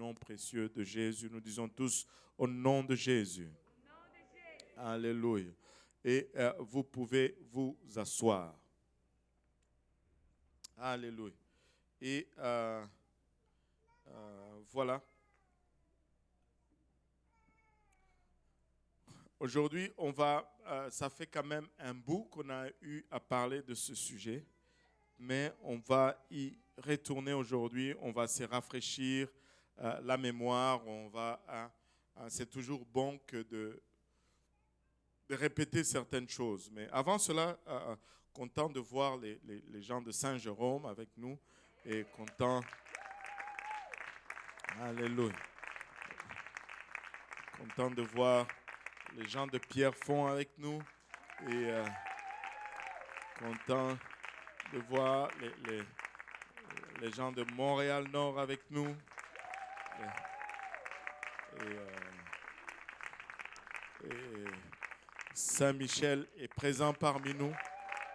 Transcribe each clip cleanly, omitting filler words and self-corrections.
nom précieux de Jésus. Nous disons tous au nom de Jésus. Alléluia. Et vous pouvez vous asseoir. Alléluia. Et voilà. Aujourd'hui, ça fait quand même un bout qu'on a eu à parler de ce sujet, mais on va y retourner aujourd'hui. On va se rafraîchir la mémoire. C'est toujours bon que de répéter certaines choses. Mais avant cela, content de voir les gens de Saint-Jérôme avec nous et content. Alléluia. Content de voir les gens de Pierrefonds avec nous et content de voir les gens de Montréal-Nord avec nous. Et Saint-Michel est présent parmi nous.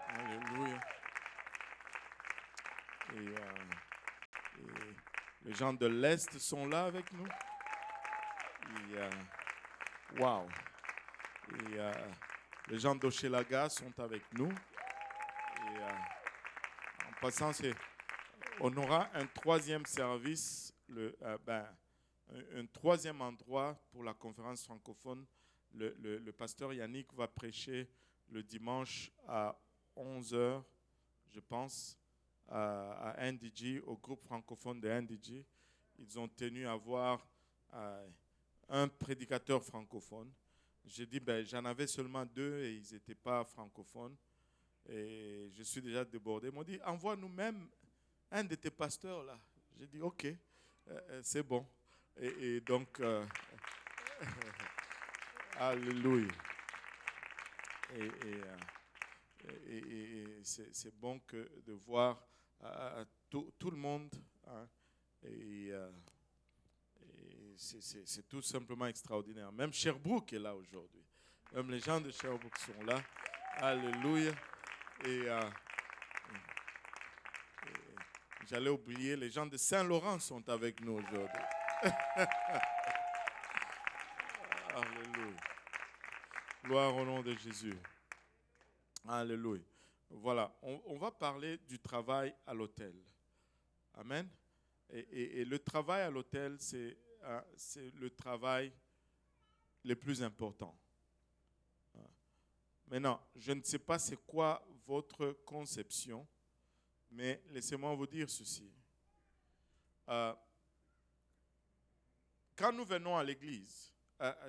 Alléluia. Et les gens de l'Est sont là avec nous. Wow. Et les gens d'Hochelaga sont avec nous. Et en passant, on aura un troisième service, un troisième endroit pour la conférence francophone. Le pasteur Yannick va prêcher le dimanche à 11h, je pense, à NDG, au groupe francophone de NDG. Ils ont tenu à avoir un prédicateur francophone. J'ai dit, j'en avais seulement 2 et ils n'étaient pas francophones. Et je suis déjà débordé. Ils m'ont dit, envoie-nous même un de tes pasteurs là. J'ai dit, ok, c'est bon. Et donc, alléluia. Et c'est bon de voir tout le monde. Hein, et c'est tout simplement extraordinaire. Même Sherbrooke est là aujourd'hui. Même les gens de Sherbrooke sont là. Alléluia. Et j'allais oublier, les gens de Saint-Laurent sont avec nous aujourd'hui. Alléluia. Gloire au nom de Jésus. Alléluia. Voilà, on va parler du travail à l'autel. Amen. Et le travail à l'autel, c'est le travail le plus important. Maintenant, je ne sais pas c'est quoi votre conception, mais laissez-moi vous dire ceci. Quand nous venons à l'église,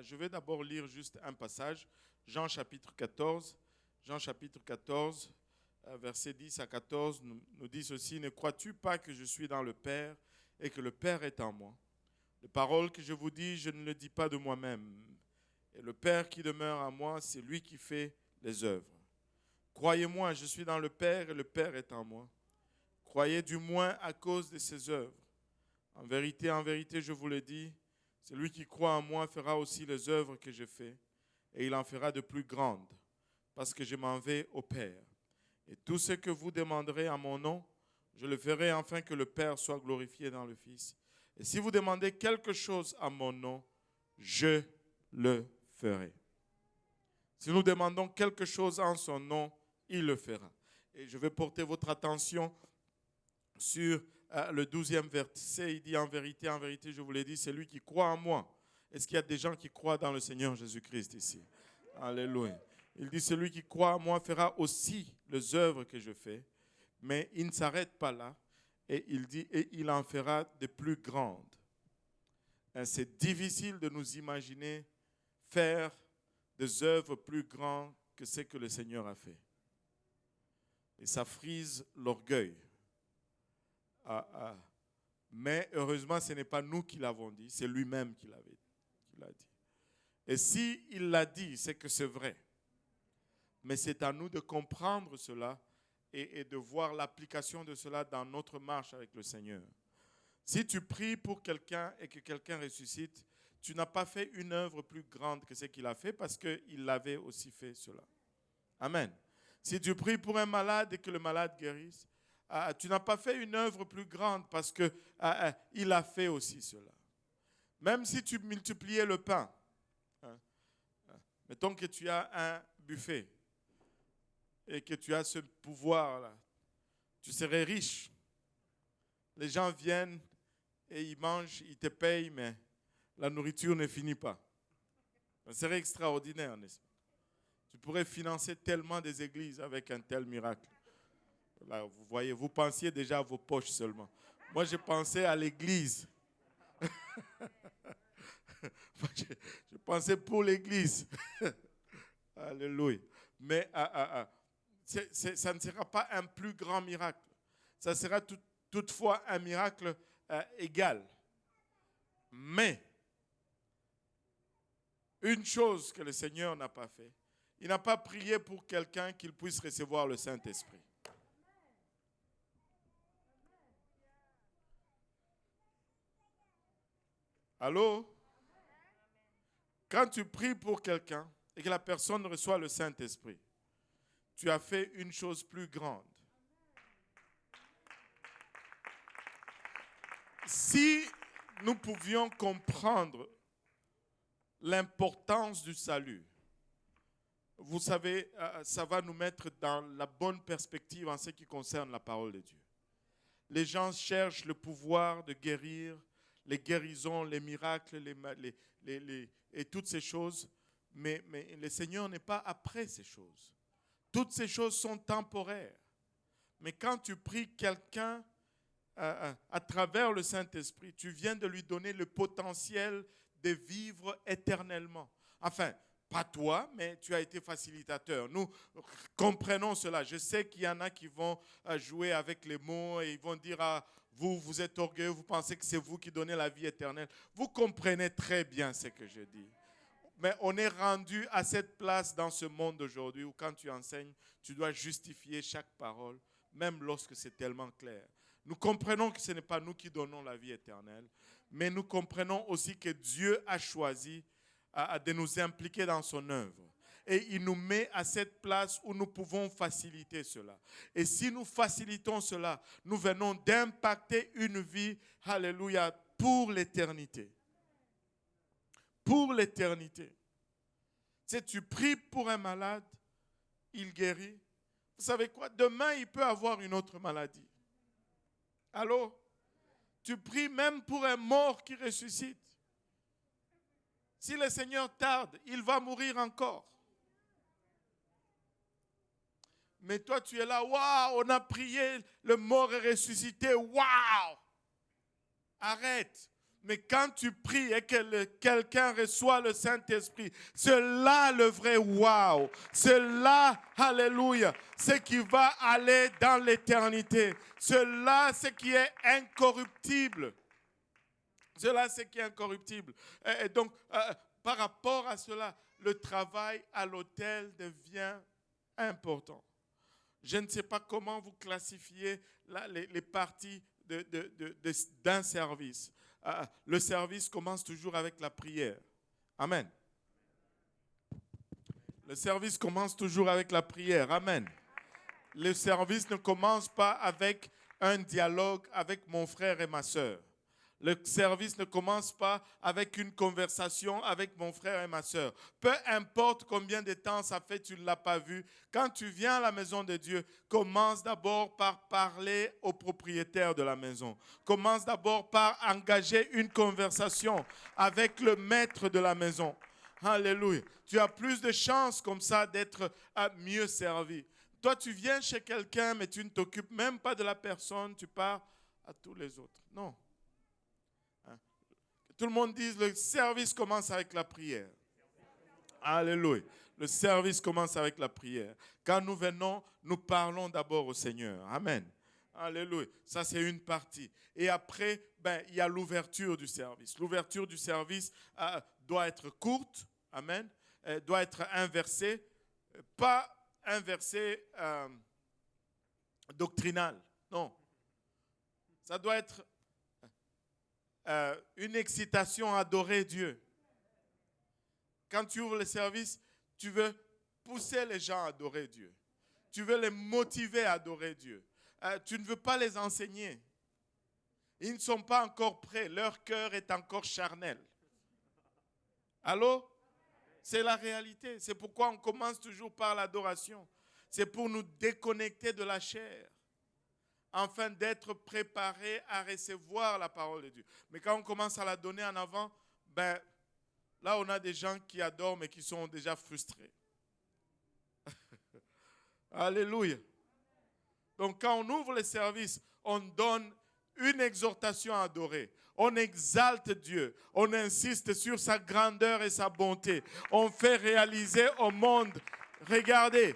je vais d'abord lire juste un passage, Jean chapitre 14. Jean chapitre 14, versets 10 à 14, nous dit ceci. « Ne crois-tu pas que je suis dans le Père et que le Père est en moi? Les paroles que je vous dis, je ne les dis pas de moi-même. Et le Père qui demeure en moi, c'est lui qui fait les œuvres. Croyez-moi, je suis dans le Père et le Père est en moi. Croyez du moins à cause de ses œuvres. En vérité, je vous le dis, celui qui croit en moi fera aussi les œuvres que je fais, et il en fera de plus grandes, parce que je m'en vais au Père. Et tout ce que vous demanderez en mon nom, je le ferai afin que le Père soit glorifié dans le Fils. Et si vous demandez quelque chose à mon nom, je le ferai. » Si nous demandons quelque chose en son nom, il le fera. Et je vais porter votre attention sur le 12e verset. Il dit, en vérité, je vous l'ai dit, c'est lui qui croit en moi. Est-ce qu'il y a des gens qui croient dans le Seigneur Jésus-Christ ici? Alléluia. Il dit, celui qui croit en moi fera aussi les œuvres que je fais. Mais il ne s'arrête pas là. Et il dit, et il en fera de plus grandes. C'est difficile de nous imaginer faire des œuvres plus grandes que ce que le Seigneur a fait. Et ça frise l'orgueil. Mais heureusement, ce n'est pas nous qui l'avons dit, c'est lui-même qui l'a dit. Et s'il l'a dit, c'est que c'est vrai. Mais c'est à nous de comprendre cela et de voir l'application de cela dans notre marche avec le Seigneur. Si tu pries pour quelqu'un et que quelqu'un ressuscite, tu n'as pas fait une œuvre plus grande que ce qu'il a fait parce qu'il l'avait aussi fait cela. Amen. Si tu pries pour un malade et que le malade guérisse, tu n'as pas fait une œuvre plus grande parce qu'il a fait aussi cela. Même si tu multipliais le pain, hein, mettons que tu as un buffet et que tu as ce pouvoir-là, tu serais riche. Les gens viennent et ils mangent, ils te payent, mais la nourriture ne finit pas. Ça serait extraordinaire, n'est-ce pas? Tu pourrais financer tellement des églises avec un tel miracle. Là, vous voyez, vous pensiez déjà à vos poches seulement. Moi, je pensais à l'église. Je pensais pour l'église. Alléluia. Mais ça ne sera pas un plus grand miracle. Ça sera toutefois un miracle égal. Mais, une chose que le Seigneur n'a pas fait, il n'a pas prié pour quelqu'un qu'il puisse recevoir le Saint-Esprit. Allô? Quand tu pries pour quelqu'un et que la personne reçoit le Saint-Esprit, tu as fait une chose plus grande. Si nous pouvions comprendre l'importance du salut, vous savez, ça va nous mettre dans la bonne perspective en ce qui concerne la parole de Dieu. Les gens cherchent le pouvoir de guérir, les guérisons, les miracles, et toutes ces choses, mais le Seigneur n'est pas après ces choses. Toutes ces choses sont temporaires. Mais quand tu pries quelqu'un à travers le Saint-Esprit, tu viens de lui donner le potentiel de vivre éternellement. Enfin, pas toi, mais tu as été facilitateur. Nous comprenons cela. Je sais qu'il y en a qui vont jouer avec les mots et ils vont dire vous êtes orgueilleux, vous pensez que c'est vous qui donnez la vie éternelle. Vous comprenez très bien ce que je dis. Mais on est rendu à cette place dans ce monde d'aujourd'hui où quand tu enseignes, tu dois justifier chaque parole, même lorsque c'est tellement clair. Nous comprenons que ce n'est pas nous qui donnons la vie éternelle, mais nous comprenons aussi que Dieu a choisi de nous impliquer dans son œuvre. Et il nous met à cette place où nous pouvons faciliter cela. Et si nous facilitons cela, nous venons d'impacter une vie, alléluia, pour l'éternité. Pour l'éternité. Tu sais, tu pries pour un malade, il guérit. Vous savez quoi? Demain, il peut avoir une autre maladie. Allô? Tu pries même pour un mort qui ressuscite. Si le Seigneur tarde, il va mourir encore. Mais toi, tu es là, waouh, on a prié, le mort est ressuscité, waouh! Arrête. Mais quand tu pries et que quelqu'un reçoit le Saint-Esprit, c'est là le vrai waouh. C'est là, alléluia, ce qui va aller dans l'éternité. C'est là ce qui est incorruptible. C'est là ce qui est incorruptible. Et donc, par rapport à cela, le travail à l'autel devient important. Je ne sais pas comment vous classifiez les parties d'un service. Le service commence toujours avec la prière. Amen. Le service commence toujours avec la prière. Amen. Le service ne commence pas avec un dialogue avec mon frère et ma soeur. Le service ne commence pas avec une conversation avec mon frère et ma soeur. Peu importe combien de temps ça fait, tu ne l'as pas vu. Quand tu viens à la maison de Dieu, commence d'abord par parler au propriétaire de la maison. Commence d'abord par engager une conversation avec le maître de la maison. Alléluia. Tu as plus de chances comme ça d'être mieux servi. Toi, tu viens chez quelqu'un, mais tu ne t'occupes même pas de la personne. Tu pars à tous les autres. Non. Tout le monde dit, le service commence avec la prière. Alléluia. Le service commence avec la prière. Quand nous venons, nous parlons d'abord au Seigneur. Amen. Alléluia. Ça, c'est une partie. Et après, il y a l'ouverture du service. L'ouverture du service doit être courte. Amen. Doit être inversée. Pas inversée doctrinale. Non. Ça doit être une excitation à adorer Dieu. Quand tu ouvres le service, tu veux pousser les gens à adorer Dieu. Tu veux les motiver à adorer Dieu. Tu ne veux pas les enseigner. Ils ne sont pas encore prêts. Leur cœur est encore charnel. Allô? C'est la réalité. C'est pourquoi on commence toujours par l'adoration. C'est pour nous déconnecter de la chair, afin d'être préparés à recevoir la parole de Dieu. Mais quand on commence à la donner en avant, là on a des gens qui adorent mais qui sont déjà frustrés. Alléluia. Donc quand on ouvre le service, on donne une exhortation à adorer. On exalte Dieu. On insiste sur sa grandeur et sa bonté. On fait réaliser au monde, regardez,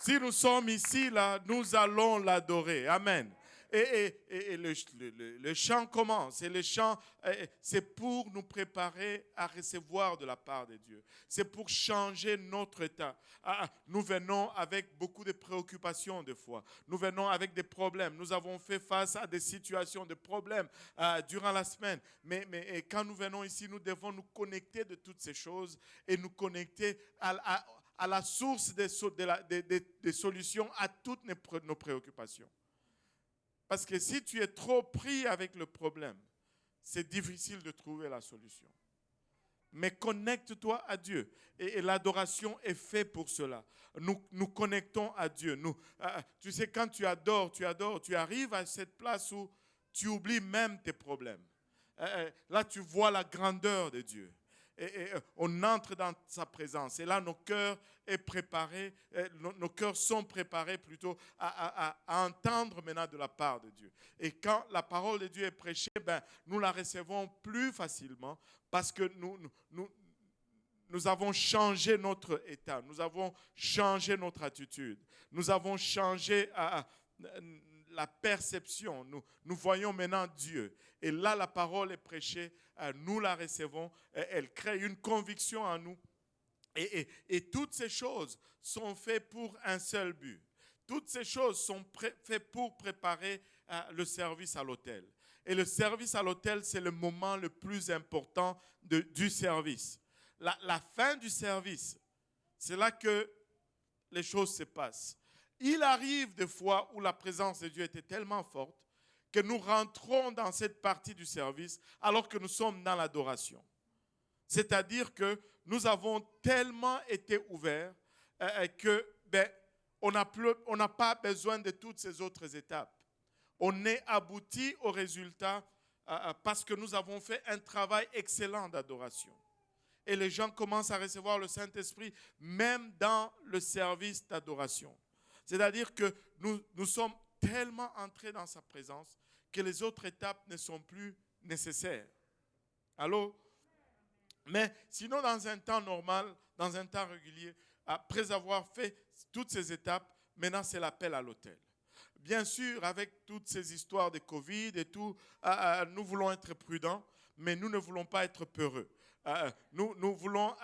si nous sommes ici, là, nous allons l'adorer. Amen. Et le chant commence. Et le chant, c'est pour nous préparer à recevoir de la part de Dieu. C'est pour changer notre état. Nous venons avec beaucoup de préoccupations des fois. Nous venons avec des problèmes. Nous avons fait face à des situations de problèmes durant la semaine. Mais quand nous venons ici, nous devons nous connecter de toutes ces choses et nous connecter à la source des solutions à toutes nos préoccupations. Parce que si tu es trop pris avec le problème, c'est difficile de trouver la solution. Mais connecte-toi à Dieu. Et l'adoration est faite pour cela. Nous connectons à Dieu. Tu sais, quand tu adores, tu arrives à cette place où tu oublies même tes problèmes. Là, tu vois la grandeur de Dieu. Et on entre dans sa présence. Et là, nos cœurs sont préparés plutôt à entendre maintenant de la part de Dieu. Et quand la parole de Dieu est prêchée, nous la recevons plus facilement parce que nous avons changé notre état, nous avons changé notre attitude, nous avons changé la perception. Nous voyons maintenant Dieu. Et là, la parole est prêchée, nous la recevons, elle crée une conviction en nous. Et toutes ces choses sont faites pour un seul but. Toutes ces choses sont faites pour préparer le service à l'autel. Et le service à l'autel, c'est le moment le plus important du service. La fin du service, c'est là que les choses se passent. Il arrive des fois où la présence de Dieu était tellement forte que nous rentrons dans cette partie du service alors que nous sommes dans l'adoration. C'est-à-dire que nous avons tellement été ouverts que on n'a pas besoin de toutes ces autres étapes. On est abouti au résultat parce que nous avons fait un travail excellent d'adoration. Et les gens commencent à recevoir le Saint-Esprit même dans le service d'adoration. C'est-à-dire que nous sommes tellement entrés dans sa présence que les autres étapes ne sont plus nécessaires. Allô? Mais sinon, dans un temps normal, dans un temps régulier, après avoir fait toutes ces étapes, maintenant c'est l'appel à l'autel. Bien sûr, avec toutes ces histoires de Covid et tout, nous voulons être prudents, mais nous ne voulons pas être peureux. Nous voulons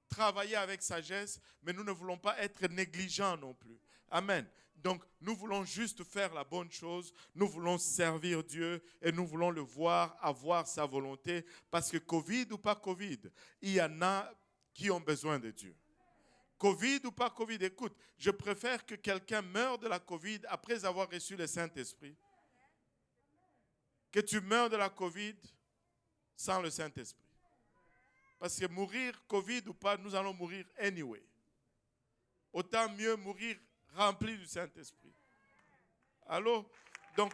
travailler avec sagesse, mais nous ne voulons pas être négligents non plus. Amen. Donc, nous voulons juste faire la bonne chose, nous voulons servir Dieu et nous voulons le voir avoir sa volonté parce que Covid ou pas Covid, il y en a qui ont besoin de Dieu. Covid ou pas Covid, écoute, je préfère que quelqu'un meure de la Covid après avoir reçu le Saint-Esprit que tu meurs de la Covid sans le Saint-Esprit. Parce que mourir Covid ou pas, nous allons mourir anyway. Autant mieux mourir rempli du Saint-Esprit. Allô? Donc,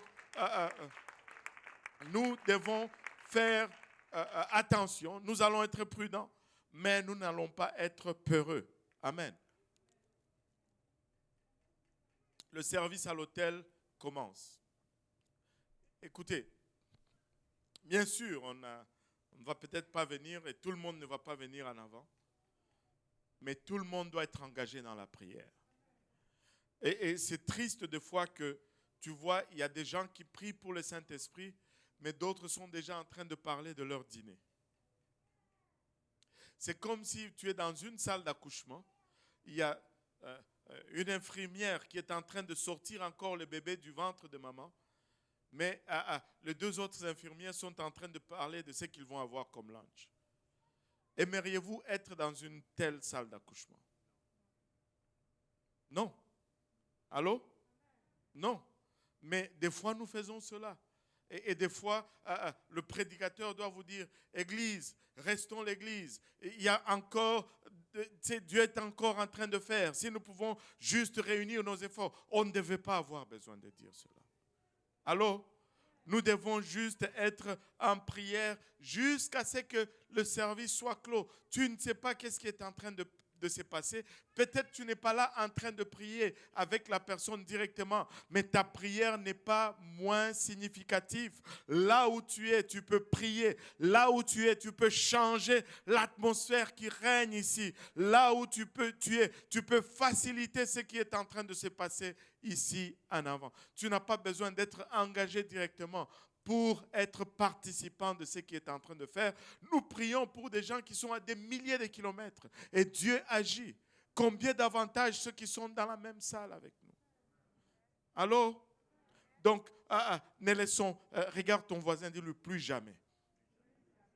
nous devons faire attention. Nous allons être prudents, mais nous n'allons pas être peureux. Amen. Le service à l'autel commence. Écoutez, bien sûr, on ne va peut-être pas venir et tout le monde ne va pas venir en avant, mais tout le monde doit être engagé dans la prière. Et c'est triste des fois que tu vois, il y a des gens qui prient pour le Saint-Esprit, mais d'autres sont déjà en train de parler de leur dîner. C'est comme si tu es dans une salle d'accouchement, il y a une infirmière qui est en train de sortir encore le bébé du ventre de maman, mais les deux autres infirmières sont en train de parler de ce qu'ils vont avoir comme lunch. Aimeriez-vous être dans une telle salle d'accouchement? Non. Allô? Non. Mais des fois, nous faisons cela. Et des fois, le prédicateur doit vous dire, Église, restons l'Église. Il y a encore, Dieu est encore en train de faire. Si nous pouvons juste réunir nos efforts, on ne devait pas avoir besoin de dire cela. Alors, nous devons juste être en prière jusqu'à ce que le service soit clos. Tu ne sais pas qu'est-ce qui est en train de se passer. Peut-être tu n'es pas là en train de prier avec la personne directement, mais ta prière n'est pas moins significative. Là où tu es, tu peux prier. Là où tu es, tu peux changer l'atmosphère qui règne ici. Là où tu es, tu peux faciliter ce qui est en train de se passer ici en avant. Tu n'as pas besoin d'être engagé directement pour être participant de ce qui est en train de faire. Nous prions pour des gens qui sont à des milliers de kilomètres et Dieu agit. Combien d'avantages ceux qui sont dans la même salle avec nous. Alors, donc, ne laissons, regarde ton voisin, dis-lui plus jamais.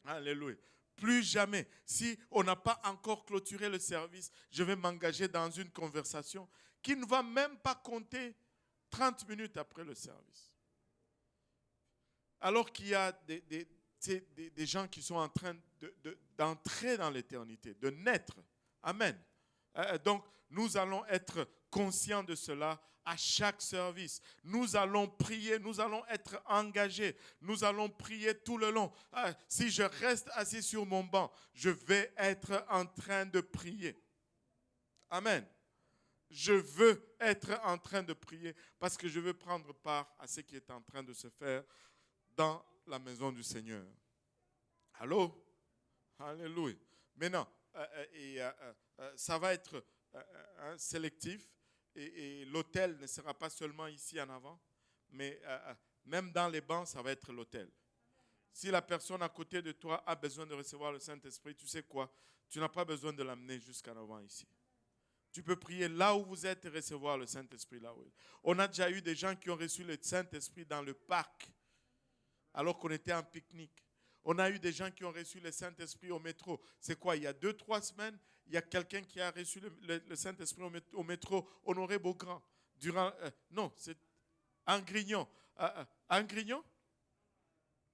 Alléluia. Plus jamais. Si on n'a pas encore clôturé le service, je vais m'engager dans une conversation qui ne va même pas compter 30 minutes après le service. Alors qu'il y a des gens qui sont en train d'entrer dans l'éternité, de naître. Amen. Donc, nous allons être conscients de cela à chaque service. Nous allons prier, nous allons être engagés. Nous allons prier tout le long. Si je reste assis sur mon banc, je vais être en train de prier. Amen. Je veux être en train de prier parce que je veux prendre part à ce qui est en train de se faire dans la maison du Seigneur. Allô? Alléluia. Maintenant, ça va être sélectif et l'autel ne sera pas seulement ici en avant, mais même dans les bancs, ça va être l'autel. Si la personne à côté de toi a besoin de recevoir le Saint-Esprit, tu sais quoi? Tu n'as pas besoin de l'amener jusqu'en avant ici. Tu peux prier là où vous êtes et recevoir le Saint-Esprit là où il est. On a déjà eu des gens qui ont reçu le Saint-Esprit dans le parc, alors qu'on était en pique-nique. On a eu des gens qui ont reçu le Saint-Esprit au métro. C'est quoi? Il y a 2-3 semaines, il y a quelqu'un qui a reçu le Saint-Esprit au métro, Honoré Beaugrand. Non, c'est en Grignon. En Grignon?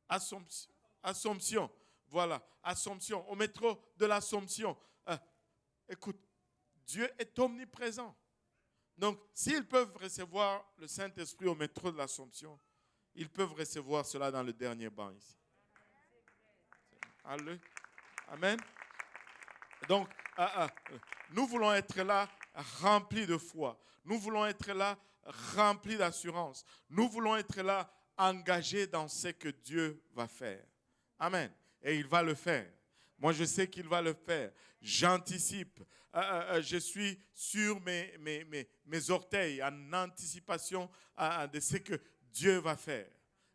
Assomption. Voilà, Assomption, au métro de l'Assomption. Écoute, Dieu est omniprésent. Donc, s'ils peuvent recevoir le Saint-Esprit au métro de l'Assomption, ils peuvent recevoir cela dans le dernier banc ici. Alléluia. Amen. Donc, nous voulons être là remplis de foi. Nous voulons être là remplis d'assurance. Nous voulons être là engagés dans ce que Dieu va faire. Amen. Et il va le faire. Moi, je sais qu'il va le faire. J'anticipe. Je suis sur mes orteils en anticipation de ce que Dieu va faire.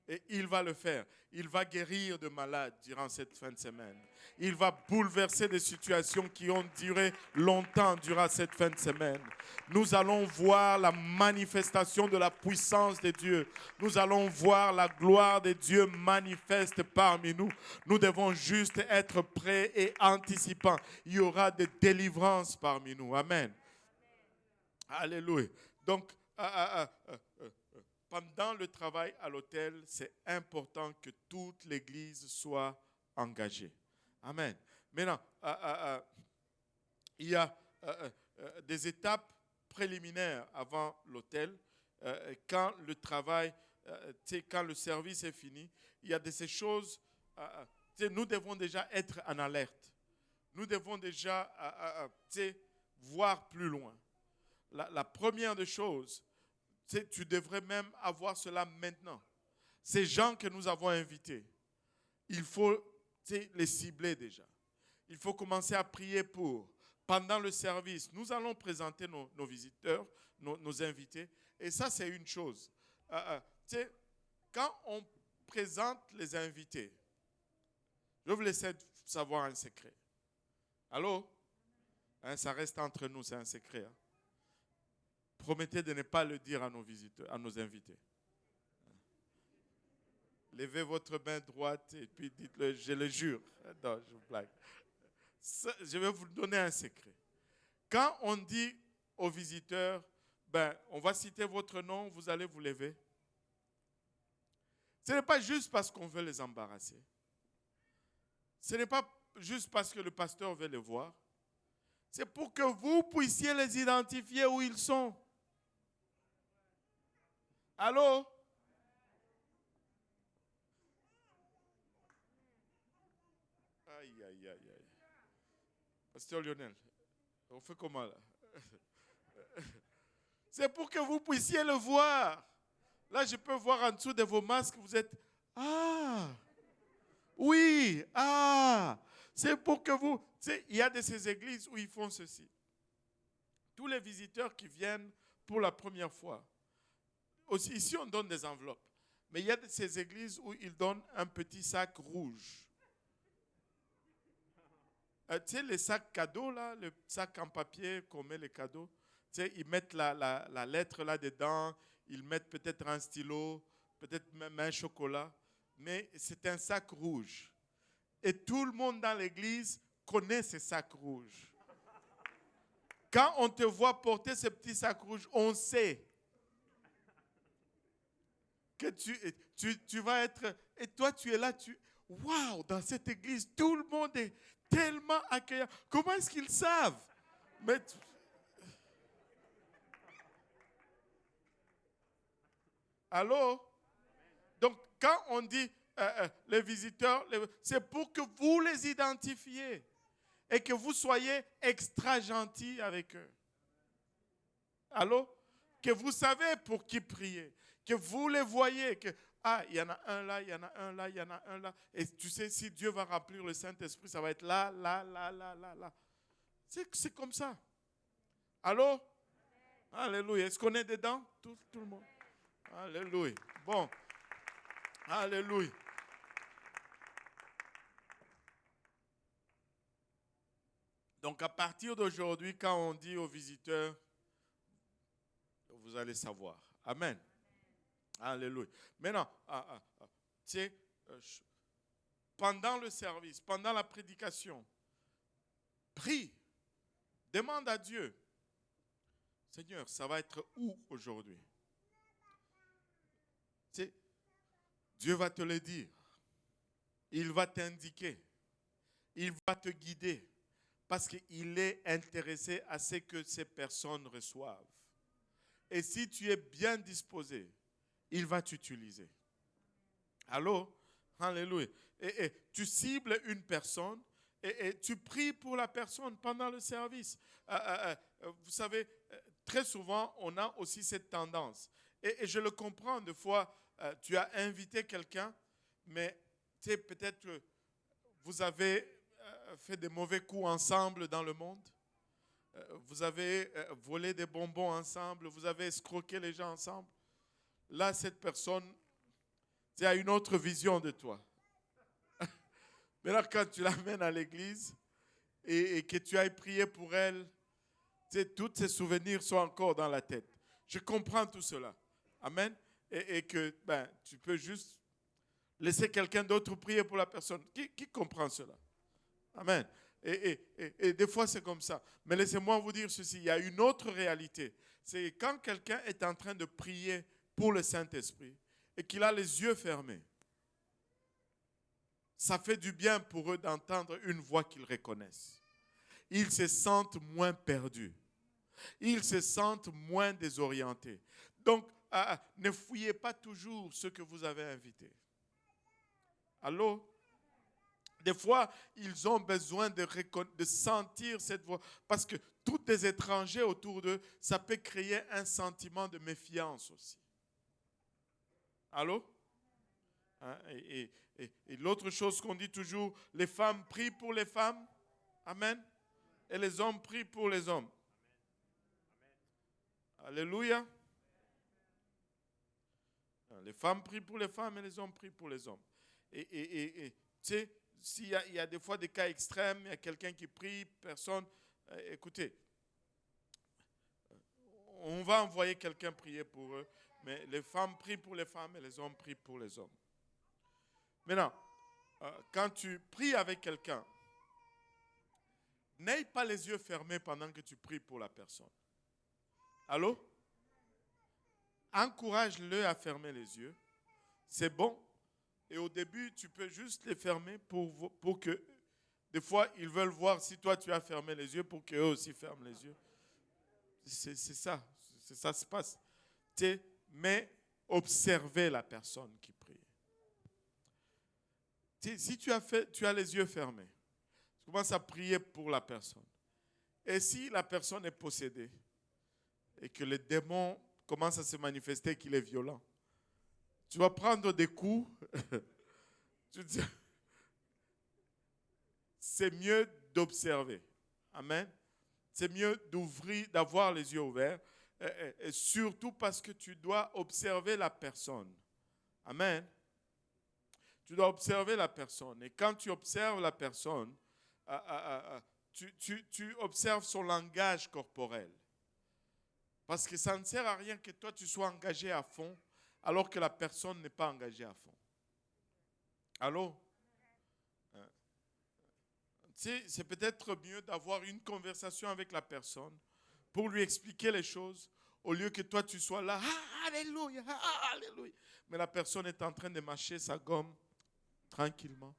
Et il va le faire. Il va guérir de malades durant cette fin de semaine. Il va bouleverser des situations qui ont duré longtemps durant cette fin de semaine. Nous allons voir la manifestation de la puissance de Dieu. Nous allons voir la gloire de Dieu manifeste parmi nous. Nous devons juste être prêts et anticipants. Il y aura des délivrances parmi nous. Amen. Alléluia. Donc, pendant le travail à l'autel, c'est important que toute l'Église soit engagée. Amen. Maintenant, il y a des étapes préliminaires avant l'autel. Quand le travail, quand le service est fini, il y a de ces choses, nous devons déjà être en alerte. Nous devons déjà voir plus loin. La première des choses, tu devrais même avoir cela maintenant. Ces gens que nous avons invités, il faut les cibler déjà. Il faut commencer à prier pour. Pendant le service, nous allons présenter nos visiteurs, nos invités. Et ça, c'est une chose. Quand on présente les invités, je vais vous laisser savoir un secret. Allô? Ça reste entre nous, c'est un secret. Promettez de ne pas le dire à nos visiteurs, à nos invités. Levez votre main droite et puis dites-le, je le jure. Non, je vous blague. Je vais vous donner un secret. Quand on dit aux visiteurs, on va citer votre nom, vous allez vous lever. Ce n'est pas juste parce qu'on veut les embarrasser. Ce n'est pas juste parce que le pasteur veut les voir. C'est pour que vous puissiez les identifier où ils sont. Allô? Aïe, aïe, aïe, aïe. Pasteur Lionel, on fait comment là? C'est pour que vous puissiez le voir. Là, je peux voir en dessous de vos masques, vous êtes... Ah! Oui! Ah! C'est pour que vous... Tu sais, il y a de ces églises où ils font ceci. Tous les visiteurs qui viennent pour la première fois, aussi ici on donne des enveloppes, mais il y a de ces églises où ils donnent un petit sac rouge. Tu sais, les sacs cadeaux, là, le sac en papier qu'on met les cadeaux, tu sais, ils mettent la lettre là-dedans, ils mettent peut-être un stylo, peut-être même un chocolat, mais c'est un sac rouge. Et tout le monde dans l'église connaît ces sacs rouges. Quand on te voit porter ce petit sac rouge, on sait que tu vas être... Et toi, tu es là, waouh, dans cette église, tout le monde est tellement accueillant. Comment est-ce qu'ils savent? Mais allô? Donc, quand on dit les visiteurs, c'est pour que vous les identifiez et que vous soyez extra gentils avec eux. Allô? Que vous savez pour qui prier. Que vous les voyez. Que, ah, il y en a un là, il y en a un là, il y en a un là. Et tu sais, si Dieu va remplir le Saint-Esprit, ça va être là, là, là, là, là, là. C'est comme ça. Allô? Alléluia. Est-ce qu'on est dedans? Tout le monde. Alléluia. Bon. Alléluia. Donc, à partir d'aujourd'hui, quand on dit aux visiteurs, vous allez savoir. Amen. Alléluia. Maintenant, tu sais, pendant le service, pendant la prédication, prie, demande à Dieu, Seigneur, ça va être où aujourd'hui? Tu sais, Dieu va te le dire. Il va t'indiquer. Il va te guider. Parce qu'il est intéressé à ce que ces personnes reçoivent. Et si tu es bien disposé, il va t'utiliser. Allô? Alléluia. Et tu cibles une personne et tu pries pour la personne pendant le service. Vous savez, très souvent, on a aussi cette tendance. Et je le comprends, des fois, tu as invité quelqu'un, mais tu sais, peut-être que vous avez fait des mauvais coups ensemble dans le monde. Vous avez volé des bonbons ensemble, vous avez escroqué les gens ensemble. Là, cette personne, tu as une autre vision de toi. Mais là, quand tu l'amènes à l'église et que tu ailles prier pour elle, tu sais, tous ces souvenirs sont encore dans la tête. Je comprends tout cela. Amen. Et que tu peux juste laisser quelqu'un d'autre prier pour la personne. Qui comprend cela? Amen. Et des fois, c'est comme ça. Mais laissez-moi vous dire ceci. Il y a une autre réalité. C'est quand quelqu'un est en train de prier pour le Saint-Esprit et qu'il a les yeux fermés, ça fait du bien pour eux d'entendre une voix qu'ils reconnaissent. Ils se sentent moins perdus. Ils se sentent moins désorientés. Donc, ne fouillez pas toujours ce que vous avez invité. Allô? Des fois, ils ont besoin de sentir cette voix. Parce que tous les étrangers autour d'eux, ça peut créer un sentiment de méfiance aussi. Allô? Et l'autre chose qu'on dit toujours, les femmes prient pour les femmes. Amen. Et les hommes prient pour les hommes. Alléluia. Les femmes prient pour les femmes et les hommes prient pour les hommes. Et tu sais, s'il y a des fois des cas extrêmes, il y a quelqu'un qui prie, personne, écoutez, on va envoyer quelqu'un prier pour eux, mais les femmes prient pour les femmes et les hommes prient pour les hommes. Maintenant, quand tu pries avec quelqu'un, n'aie pas les yeux fermés pendant que tu pries pour la personne. Allô? Encourage-le à fermer les yeux. C'est bon, Et au début, tu peux juste les fermer pour que, des fois, ils veulent voir si toi tu as fermé les yeux pour qu'eux aussi ferment les yeux. C'est ça se passe. Mais observez la personne qui prie. Si tu as les yeux fermés, tu commences à prier pour la personne. Et si la personne est possédée et que les démons commencent à se manifester, qu'il est violent, tu vas prendre des coups. C'est mieux d'observer. Amen. C'est mieux d'ouvrir, d'avoir les yeux ouverts. Et surtout parce que tu dois observer la personne. Amen. Tu dois observer la personne. Et quand tu observes la personne, tu observes son langage corporel. Parce que ça ne sert à rien que toi tu sois engagé à fond alors que la personne n'est pas engagée à fond. Allô? C'est peut-être mieux d'avoir une conversation avec la personne pour lui expliquer les choses au lieu que toi tu sois là, alléluia, alléluia. Mais la personne est en train de mâcher sa gomme tranquillement,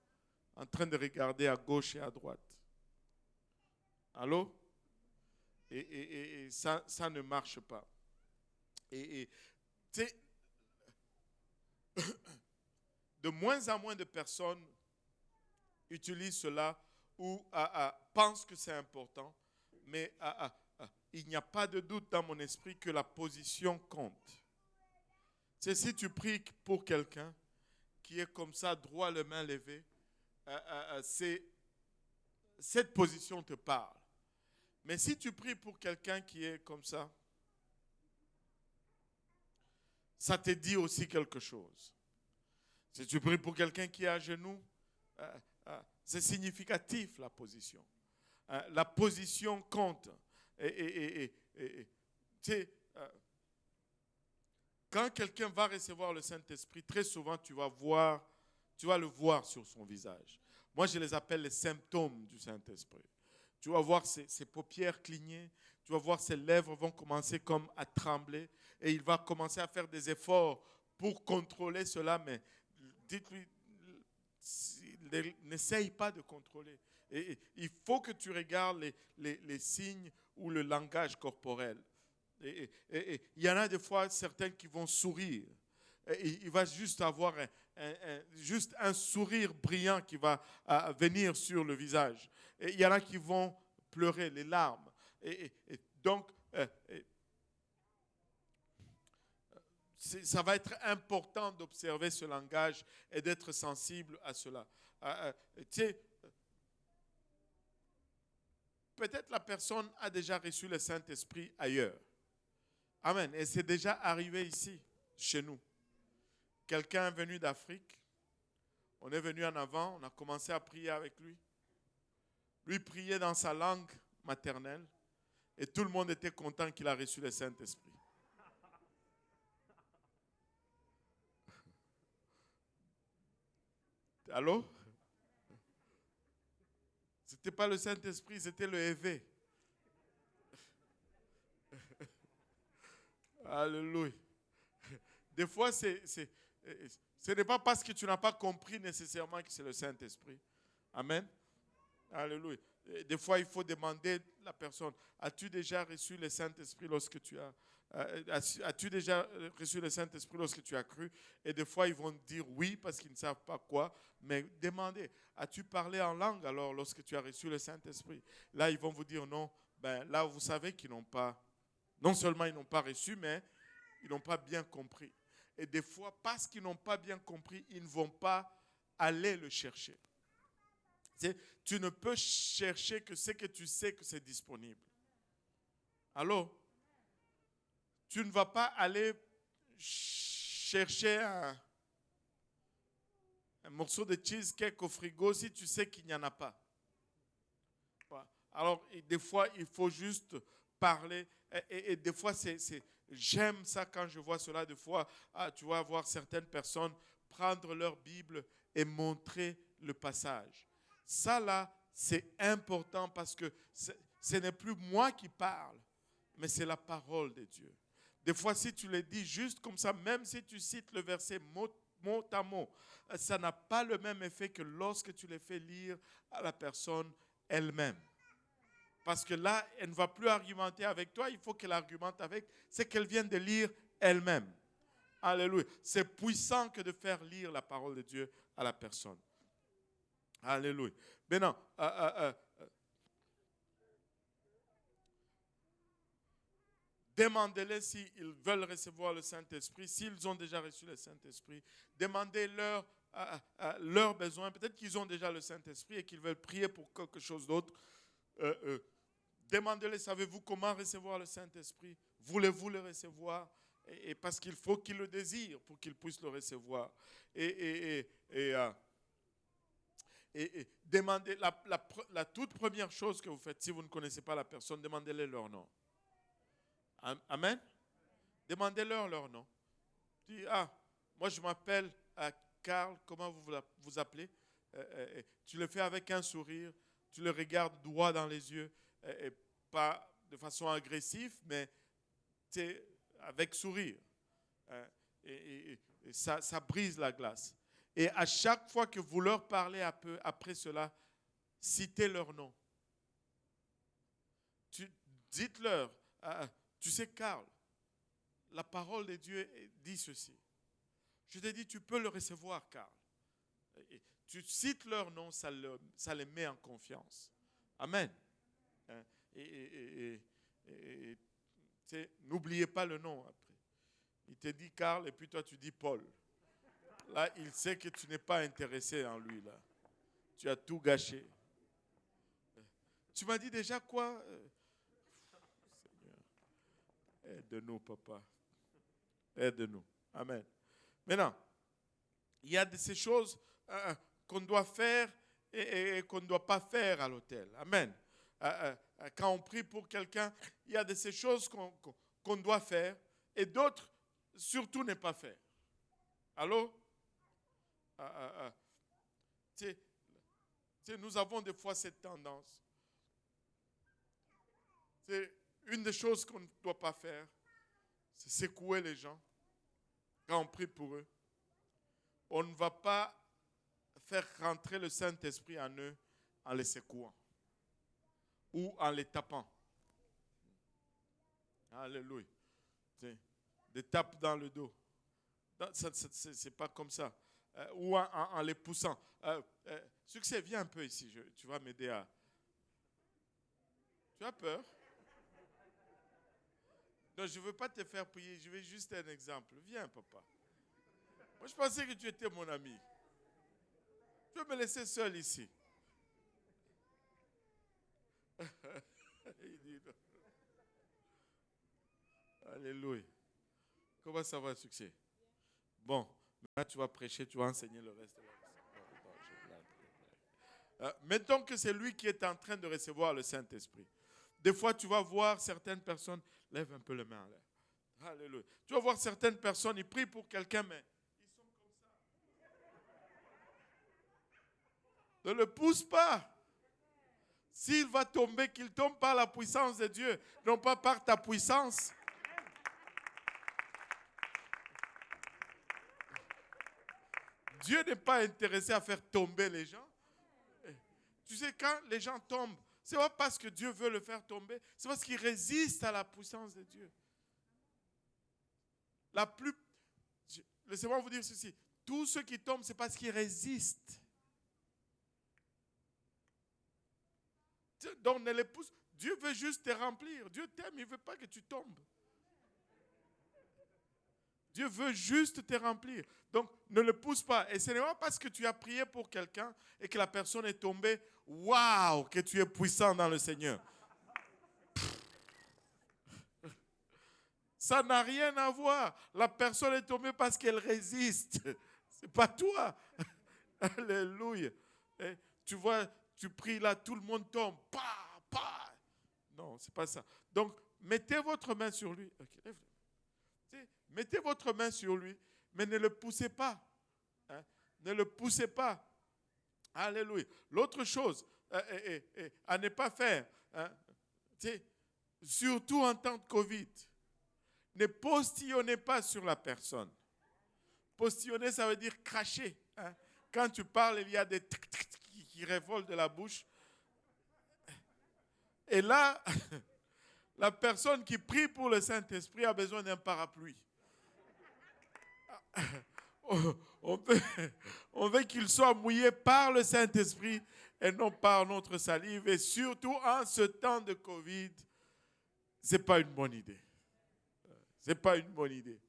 en train de regarder à gauche et à droite. Allô? Et ça ne marche pas. Et tu sais, de moins en moins de personnes utilisent cela ou pensent que c'est important, mais il n'y a pas de doute dans mon esprit que la position compte. C'est si tu pries pour quelqu'un qui est comme ça, droit, les mains levées, cette position te parle. Mais si tu pries pour quelqu'un qui est comme ça te dit aussi quelque chose. Si tu pries pour quelqu'un qui est à genoux, c'est significatif la position. La position compte. Tu sais, quand quelqu'un va recevoir le Saint-Esprit, très souvent tu vas le voir sur son visage. Moi, je les appelle les symptômes du Saint-Esprit. Tu vas voir ses paupières cligner, tu vas voir ses lèvres vont commencer comme à trembler et il va commencer à faire des efforts pour contrôler cela, mais dites-lui, n'essaye pas de contrôler. Et il faut que tu regardes les signes ou le langage corporel. Et il y en a des fois certains qui vont sourire. Et il va juste avoir juste un sourire brillant qui va venir sur le visage. Et il y en a qui vont pleurer, les larmes. Et donc, ça va être important d'observer ce langage et d'être sensible à cela. Tu sais, peut-être la personne a déjà reçu le Saint-Esprit ailleurs. Amen. Et c'est déjà arrivé ici, chez nous. Quelqu'un est venu d'Afrique. On est venu en avant. On a commencé à prier avec lui. Lui priait dans sa langue maternelle. Et tout le monde était content qu'il a reçu le Saint-Esprit. Allô? Ce n'était pas le Saint-Esprit, c'était le EV. Alléluia. Des fois, ce n'est pas parce que tu n'as pas compris nécessairement que c'est le Saint-Esprit. Amen. Alléluia. Des fois, il faut demander à la personne, as-tu déjà reçu le Saint-Esprit lorsque tu as-tu déjà reçu le Saint-Esprit lorsque tu as cru? Et des fois, ils vont dire oui parce qu'ils ne savent pas quoi. Mais demandez, as-tu parlé en langue alors lorsque tu as reçu le Saint-Esprit? Là, ils vont vous dire non. Ben, là, vous savez qu'ils n'ont pas, non seulement ils n'ont pas reçu, mais ils n'ont pas bien compris. Et des fois, parce qu'ils n'ont pas bien compris, ils ne vont pas aller le chercher. Tu ne peux chercher que ce que tu sais que c'est disponible. Allô? Tu ne vas pas aller chercher un morceau de cheesecake au frigo si tu sais qu'il n'y en a pas. Alors, des fois, il faut juste parler. Et des fois, j'aime ça quand je vois cela. Des fois, tu vas voir certaines personnes prendre leur Bible et montrer le passage. Ça, là, c'est important parce que ce n'est plus moi qui parle, mais c'est la parole de Dieu. Des fois, si tu le dis juste comme ça, même si tu cites le verset mot mot à mot. Ça n'a pas le même effet que lorsque tu les fais lire à la personne elle-même. Parce que là, elle ne va plus argumenter avec toi, il faut qu'elle argumente avec ce qu'elle vient de lire elle-même. Alléluia. C'est puissant que de faire lire la parole de Dieu à la personne. Alléluia. Maintenant, demandez-les s'ils veulent recevoir le Saint-Esprit. S'ils ont déjà reçu le Saint-Esprit, demandez-leur leurs besoins. Peut-être qu'ils ont déjà le Saint-Esprit et qu'ils veulent prier pour quelque chose d'autre. Demandez-les, savez-vous comment recevoir le Saint-Esprit? Voulez-vous le recevoir? Et parce qu'il faut qu'ils le désirent pour qu'ils puissent le recevoir. Et demandez, la toute première chose que vous faites, si vous ne connaissez pas la personne, demandez-les leur nom. Amen. Demandez-leur leur nom. Dis, moi je m'appelle Carl, comment vous vous appelez? Tu le fais avec un sourire, tu le regardes droit dans les yeux, pas de façon agressive, mais avec sourire. Et ça brise la glace. Et à chaque fois que vous leur parlez après cela, citez leur nom. Dites-leur, tu sais, Carl, la parole de Dieu dit ceci. Je te dis, tu peux le recevoir, Carl. Et tu cites leur nom, ça les met en confiance. Amen. N'oubliez pas le nom après. Il te dit Carl et puis toi tu dis Paul. Là, il sait que tu n'es pas intéressé en lui. Là. Tu as tout gâché. Tu m'as dit déjà quoi? Seigneur, aide-nous, papa. Aide-nous. Amen. Maintenant, il y a de ces choses qu'on doit faire et qu'on ne doit pas faire à l'autel. Amen. Quand on prie pour quelqu'un, il y a de ces choses qu'on doit faire et d'autres, surtout, ne pas faire. Allô? Nous avons des fois cette tendance. Une des choses qu'on ne doit pas faire, c'est secouer les gens quand on prie pour eux. On ne va pas faire rentrer le Saint-Esprit en eux en les secouant ou en les tapant. Alléluia. Des tapes dans le dos. C'est pas comme ça. Ou en les poussant. Succès, viens un peu ici. Tu vas m'aider à... Tu as peur? Non, je ne veux pas te faire prier. Je vais juste un exemple. Viens, papa. Moi, je pensais que tu étais mon ami. Tu veux me laisser seul ici? Il dit non. Alléluia. Comment ça va, Succès? Bon, maintenant tu vas prêcher, tu vas enseigner le reste. Mettons que c'est lui qui est en train de recevoir le Saint-Esprit. Des fois, tu vas voir certaines personnes, lève un peu les mains en l'air. Alléluia. Tu vas voir certaines personnes, ils prient pour quelqu'un, mais ils sont comme ça. Ne le pousse pas. S'il va tomber, qu'il tombe par la puissance de Dieu, non pas par ta puissance. Dieu n'est pas intéressé à faire tomber les gens. Tu sais, quand les gens tombent, ce n'est pas parce que Dieu veut le faire tomber, c'est parce qu'ils résistent à la puissance de Dieu. Laissez-moi vous dire ceci. Tous ceux qui tombent, c'est parce qu'ils résistent. Donc, ne les pousse. Dieu veut juste te remplir. Dieu t'aime, il ne veut pas que tu tombes. Dieu veut juste te remplir. Donc, ne le pousse pas. Et ce n'est pas parce que tu as prié pour quelqu'un et que la personne est tombée, waouh, que tu es puissant dans le Seigneur. Ça n'a rien à voir. La personne est tombée parce qu'elle résiste. Ce n'est pas toi. Alléluia. Et tu vois, tu pries là, tout le monde tombe. Non, ce n'est pas ça. Donc, mettez votre main sur lui. Okay, lève-le. Mettez votre main sur lui, mais ne le poussez pas. Hein? Ne le poussez pas. Alléluia. L'autre chose à ne pas faire, hein? Surtout en temps de Covid, ne postillonnez pas sur la personne. Postillonner, ça veut dire cracher. Hein. Quand tu parles, il y a des qui révoltent de la bouche. Et là, la personne qui prie pour le Saint-Esprit a besoin d'un parapluie. On veut qu'il soit mouillé par le Saint-Esprit et non par notre salive. Et surtout en ce temps de Covid, ce n'est pas une bonne idée. Ce n'est pas une bonne idée.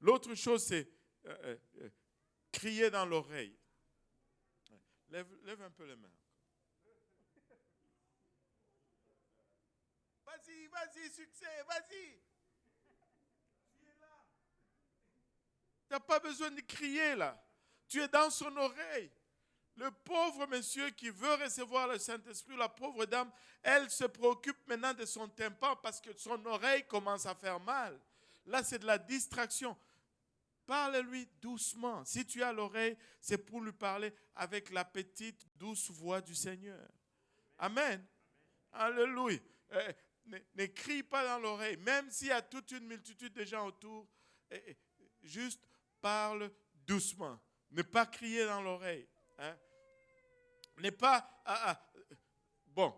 L'autre chose, c'est crier dans l'oreille. Lève un peu les mains. Vas-y, vas-y, succès, vas-y. Tu es là. Tu n'as pas besoin de crier là. Tu es dans son oreille. Le pauvre monsieur qui veut recevoir le Saint-Esprit, la pauvre dame, elle se préoccupe maintenant de son tympan parce que son oreille commence à faire mal. Là, c'est de la distraction. Parle-lui doucement. Si tu as l'oreille, c'est pour lui parler avec la petite, douce voix du Seigneur. Amen. Alléluia. Ne crie pas dans l'oreille, même s'il y a toute une multitude de gens autour. Juste parle doucement. Ne pas crier dans l'oreille. Hein? Ne pas... bon,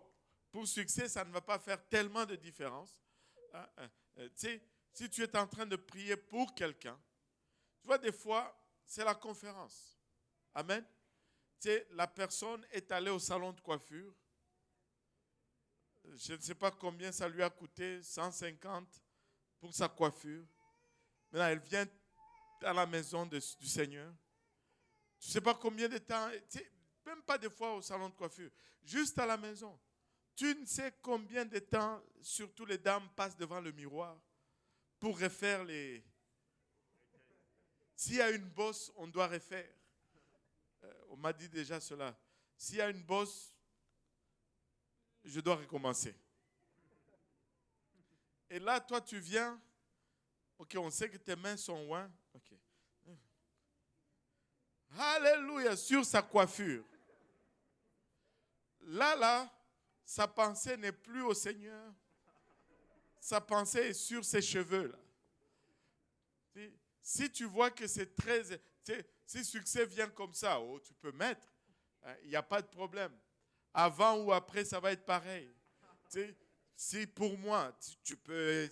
pour succès, ça ne va pas faire tellement de différence. Si tu es en train de prier pour quelqu'un, tu vois, des fois, c'est la conférence. Amen. La personne est allée au salon de coiffure. Je ne sais pas combien ça lui a coûté, 150 pour sa coiffure. Maintenant, elle vient à la maison du Seigneur. Tu ne sais pas combien de temps, même pas des fois au salon de coiffure, juste à la maison. Tu ne sais combien de temps, surtout les dames, passent devant le miroir pour refaire les... S'il y a une bosse, on doit refaire. On m'a dit déjà cela. S'il y a une bosse, je dois recommencer. Et là, toi, tu viens. Ok, on sait que tes mains sont loin. Ok. Alléluia, sur sa coiffure. Là, sa pensée n'est plus au Seigneur. Sa pensée est sur ses cheveux. Là. Si tu vois que c'est très... Si succès vient comme ça, oh, tu peux mettre. Il n'y a pas de problème. Avant ou après, ça va être pareil. Si pour moi, tu peux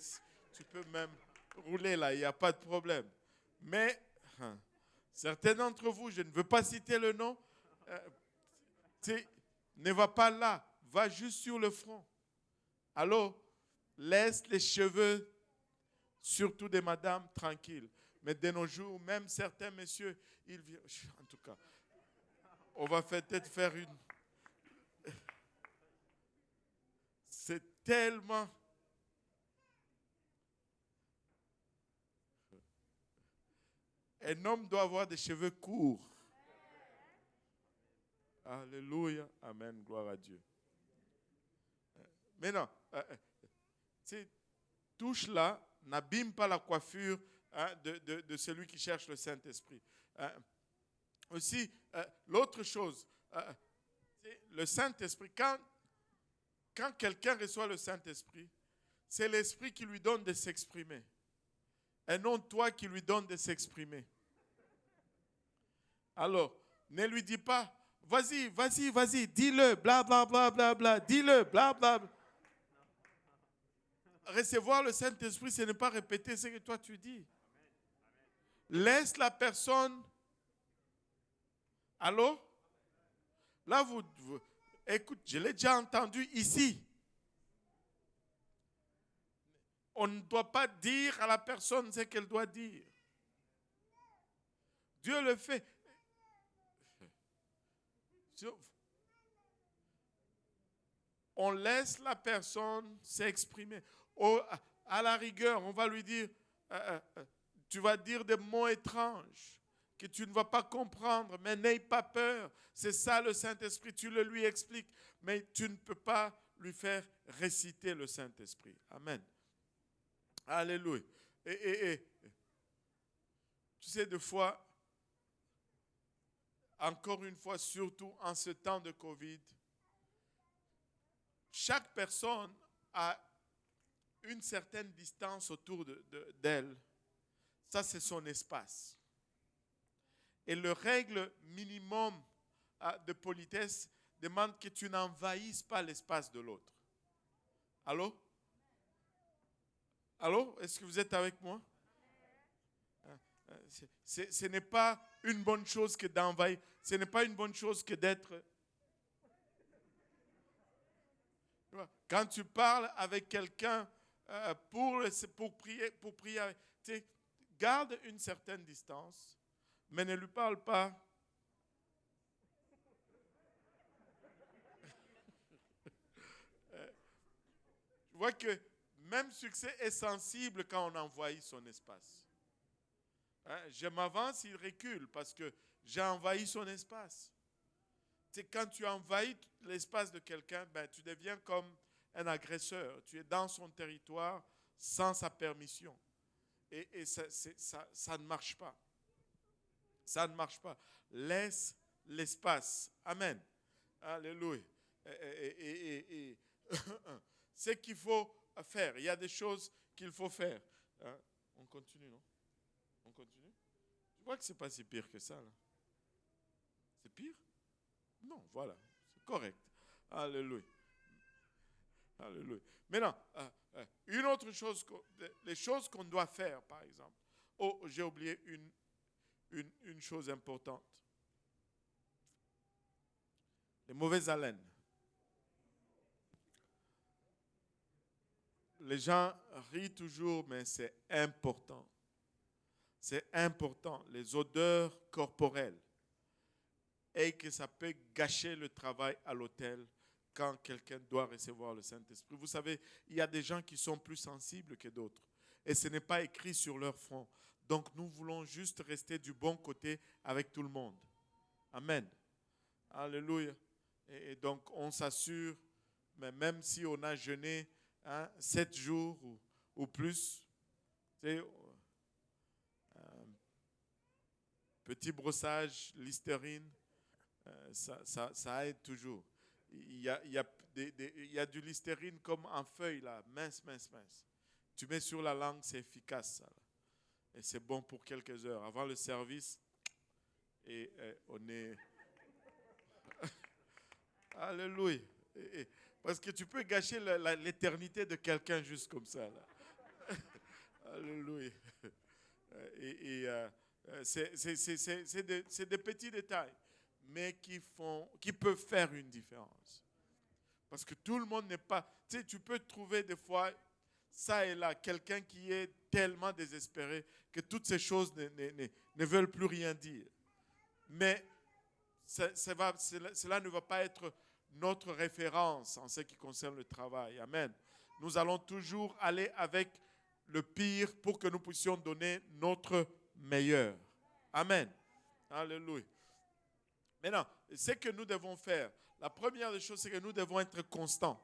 même rouler là, il n'y a pas de problème. Mais certains d'entre vous, je ne veux pas citer le nom, ne va pas là, va juste sur le front. Alors, laisse les cheveux, surtout des madames, tranquilles. Mais de nos jours, même certains messieurs, ils viennent. En tout cas, on va peut-être faire une... C'est tellement... Un homme doit avoir des cheveux courts. Alléluia. Amen. Gloire à Dieu. Mais non, touche là, n'abîme pas la coiffure de celui qui cherche le Saint-Esprit. Aussi, l'autre chose, le Saint-Esprit, quand quelqu'un reçoit le Saint-Esprit, c'est l'Esprit qui lui donne de s'exprimer. Et non toi qui lui donne de s'exprimer. Alors, ne lui dis pas, vas-y, vas-y, vas-y, dis-le, bla, bla, bla, bla, bla, dis-le, bla, bla, bla. Recevoir le Saint-Esprit, ce n'est pas répéter ce que toi tu dis. Laisse la personne. Allô? Là, écoute, je l'ai déjà entendu ici. On ne doit pas dire à la personne ce qu'elle doit dire. Dieu le fait. On laisse la personne s'exprimer. À la rigueur, on va lui dire, tu vas dire des mots étranges que tu ne vas pas comprendre, mais n'aie pas peur. C'est ça le Saint-Esprit, tu le lui expliques, mais tu ne peux pas lui faire réciter le Saint-Esprit. Amen. Alléluia. Et tu sais, des fois, encore une fois, surtout en ce temps de Covid, chaque personne a une certaine distance autour d'elle. Ça, c'est son espace. Et le règle minimum de politesse demande que tu n'envahisses pas l'espace de l'autre. Allô? Allô? Est-ce que vous êtes avec moi? Ce n'est pas une bonne chose que d'envahir. Ce n'est pas une bonne chose que d'être... Quand tu parles avec quelqu'un pour prier, garde une certaine distance, mais ne lui parle pas. Je vois que même succès est sensible quand on envahit son espace. Je m'avance, il recule parce que j'ai envahi son espace. Quand tu envahis l'espace de quelqu'un, ben, tu deviens comme un agresseur. Tu es dans son territoire sans sa permission. Et ça ne marche pas. Ça ne marche pas. Laisse l'espace. Amen. Alléluia. Et ce qu'il faut faire, il y a des choses qu'il faut faire. On continue, non? On continue? Je vois que ce n'est pas si pire que ça. Là. C'est pire? Non, voilà. C'est correct. Alléluia. Alléluia. Maintenant, une autre chose, les choses qu'on doit faire, par exemple. Oh, j'ai oublié une chose importante. Les mauvaises haleines. Les gens rient toujours, mais c'est important. C'est important, les odeurs corporelles. Et que ça peut gâcher le travail à l'hôtel quand quelqu'un doit recevoir le Saint-Esprit. Vous savez, il y a des gens qui sont plus sensibles que d'autres. Et ce n'est pas écrit sur leur front. Donc nous voulons juste rester du bon côté avec tout le monde. Amen. Alléluia. Et donc on s'assure, mais même si on a jeûné 7 jours ou plus, petit brossage, Listerine, ça aide toujours. Il y a du Listerine comme en feuille, là, mince. Tu mets sur la langue, c'est efficace. Ça, et c'est bon pour quelques heures. Avant le service, et on est... Alléluia. Parce que tu peux gâcher l'éternité de quelqu'un juste comme ça. Là. Alléluia. C'est des petits détails, mais qui peuvent faire une différence. Parce que tout le monde n'est pas... Tu sais, tu peux trouver des fois, ça et là, quelqu'un qui est tellement désespéré que toutes ces choses ne veulent plus rien dire. Mais cela ne va pas être notre référence en ce qui concerne le travail. Amen. Nous allons toujours aller avec le pire pour que nous puissions donner notre meilleur. Amen. Alléluia. Maintenant, ce que nous devons faire, la première des choses, c'est que nous devons être constants.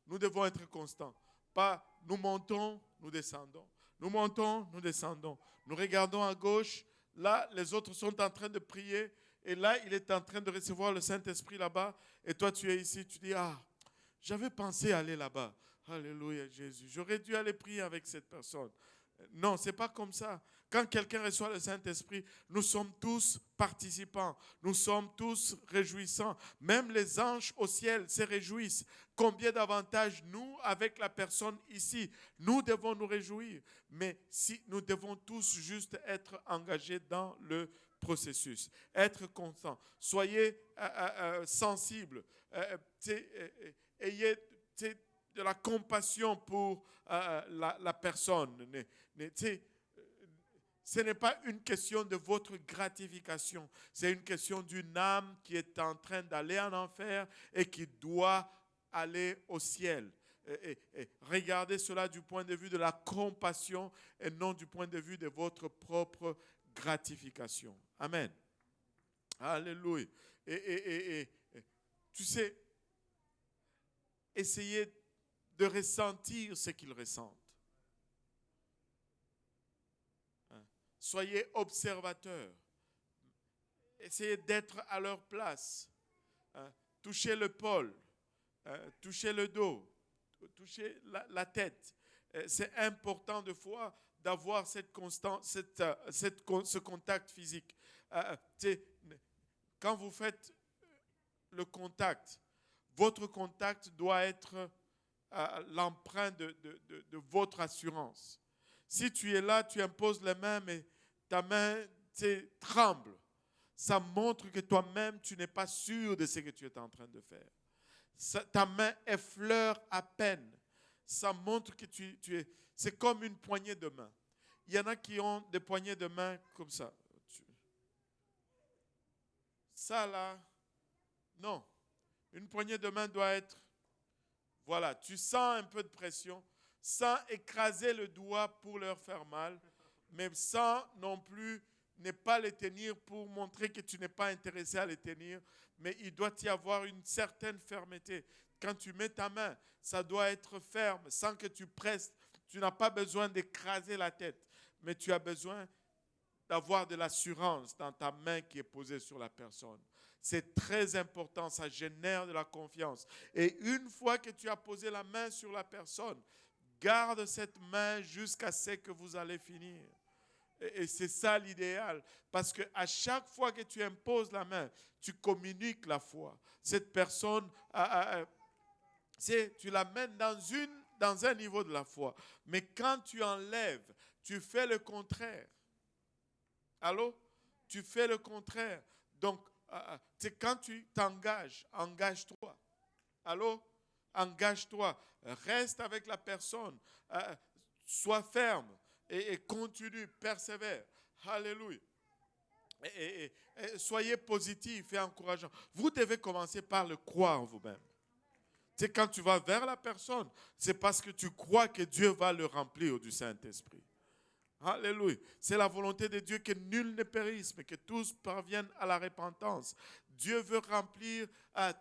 Nous devons être constants. Pas nous montons, nous descendons. Nous montons, nous descendons. Nous regardons à gauche. Là, les autres sont en train de prier. Et là, il est en train de recevoir le Saint-Esprit là-bas. Et toi, tu es ici. Tu dis, j'avais pensé aller là-bas. Alléluia, Jésus. J'aurais dû aller prier avec cette personne. Non, ce n'est pas comme ça. Quand quelqu'un reçoit le Saint-Esprit, nous sommes tous participants. Nous sommes tous réjouissants. Même les anges au ciel se réjouissent. Combien d'avantages nous, avec la personne ici, nous devons nous réjouir. Mais si nous devons tous juste être engagés dans le processus. Être constant. Soyez sensibles. Ayez de la compassion pour la personne. Ce n'est pas une question de votre gratification. C'est une question d'une âme qui est en train d'aller en enfer et qui doit aller au ciel. Et regardez cela du point de vue de la compassion et non du point de vue de votre propre gratification. Amen. Alléluia. Et tu sais, essayez de ressentir ce qu'ils ressentent. Soyez observateurs. Essayez d'être à leur place. Touchez l'épaule, touchez le dos, touchez la tête. C'est important de fois d'avoir ce contact physique. Quand vous faites le contact, votre contact doit être l'empreinte de votre assurance. Si tu es là, tu imposes les mains, mais ta main tremble. Ça montre que toi-même, tu n'es pas sûr de ce que tu es en train de faire. Ta main effleure à peine. Ça montre que tu es... C'est comme une poignée de main. Il y en a qui ont des poignées de main comme ça. Ça là, non. Une poignée de main doit être... Voilà, tu sens un peu de pression, sans écraser le doigt pour leur faire mal, mais sans non plus ne pas les tenir pour montrer que tu n'es pas intéressé à les tenir, mais il doit y avoir une certaine fermeté. Quand tu mets ta main, ça doit être ferme, sans que tu presses. Tu n'as pas besoin d'écraser la tête, mais tu as besoin d'avoir de l'assurance dans ta main qui est posée sur la personne. C'est très important, ça génère de la confiance. Et une fois que tu as posé la main sur la personne, garde cette main jusqu'à ce que vous allez finir. Et c'est ça l'idéal. Parce qu'à chaque fois que tu imposes la main, tu communiques la foi. Cette personne, tu l'amènes dans un niveau de la foi. Mais quand tu enlèves, tu fais le contraire. Allô? Tu fais le contraire. Donc, c'est quand tu t'engages, engage-toi. Allô? Engage-toi. Reste avec la personne. Sois ferme et continue, persévère. Alléluia. Et soyez positif et encourageant. Vous devez commencer par le croire en vous-même. C'est quand tu vas vers la personne, c'est parce que tu crois que Dieu va le remplir du Saint-Esprit. Alléluia. C'est la volonté de Dieu que nul ne périsse, mais que tous parviennent à la repentance. Dieu veut remplir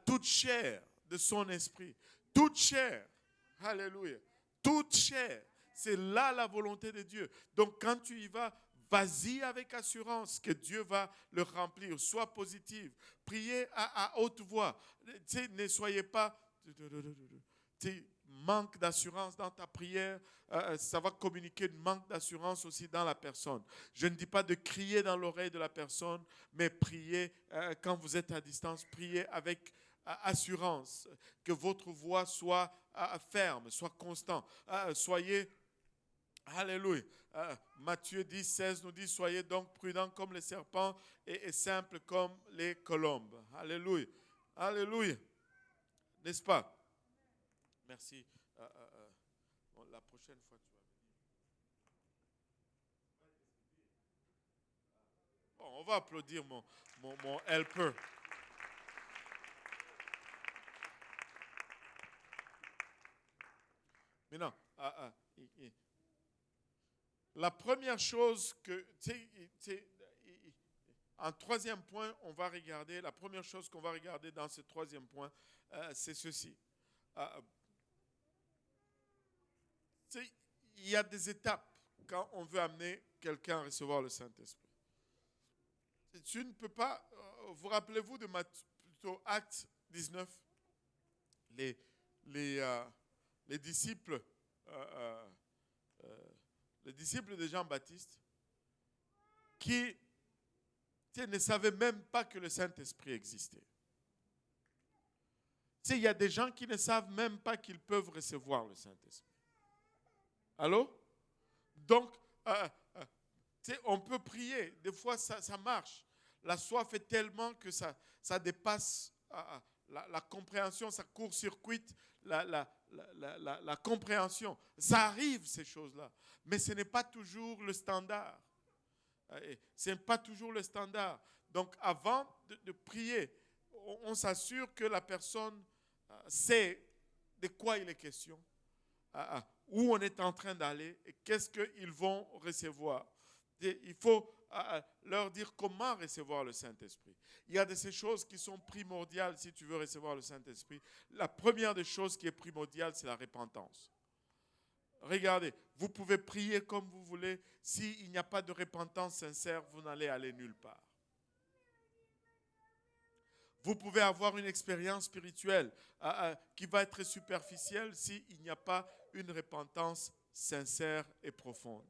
toute chair de son esprit. Toute chair. Alléluia. Toute chair. C'est là la volonté de Dieu. Donc quand tu y vas, vas-y avec assurance que Dieu va le remplir. Sois positif. Priez à haute voix. Ne soyez pas... manque d'assurance dans ta prière, ça va communiquer une manque d'assurance aussi dans la personne. Je ne dis pas de crier dans l'oreille de la personne, mais priez quand vous êtes à distance, priez avec assurance, que votre voix soit ferme, soit constante. Soyez, alléluia. Matthieu 10, 16 nous dit, soyez donc prudents comme les serpents et simples comme les colombes. Alléluia. Alléluia. N'est-ce pas? Merci. Bon, la prochaine fois, tu vas venir. Bon, on va applaudir mon helper. Maintenant, la première chose que, en troisième point, on va regarder, la première chose qu'on va regarder dans ce troisième point, c'est ceci. Il y a des étapes quand on veut amener quelqu'un à recevoir le Saint-Esprit. Tu ne peux pas, vous rappelez-vous de plutôt Acte 19, les disciples de Jean-Baptiste qui ne savaient même pas que le Saint-Esprit existait. Il y a des gens qui ne savent même pas qu'ils peuvent recevoir le Saint-Esprit. Allô? Donc, on peut prier. Des fois, ça marche. La soif est tellement que ça dépasse la compréhension, ça court-circuite la compréhension. Ça arrive, ces choses-là. Mais ce n'est pas toujours le standard. Ce n'est pas toujours le standard. Donc, avant de prier, on s'assure que la personne sait de quoi il est question, où on est en train d'aller et qu'est-ce qu'ils vont recevoir. Il faut leur dire comment recevoir le Saint-Esprit. Il y a de ces choses qui sont primordiales si tu veux recevoir le Saint-Esprit. La première des choses qui est primordiale, c'est la repentance. Regardez, vous pouvez prier comme vous voulez. S'il n'y a pas de repentance sincère, vous n'allez aller nulle part. Vous pouvez avoir une expérience spirituelle qui va être superficielle s'il n'y a pas une repentance sincère et profonde.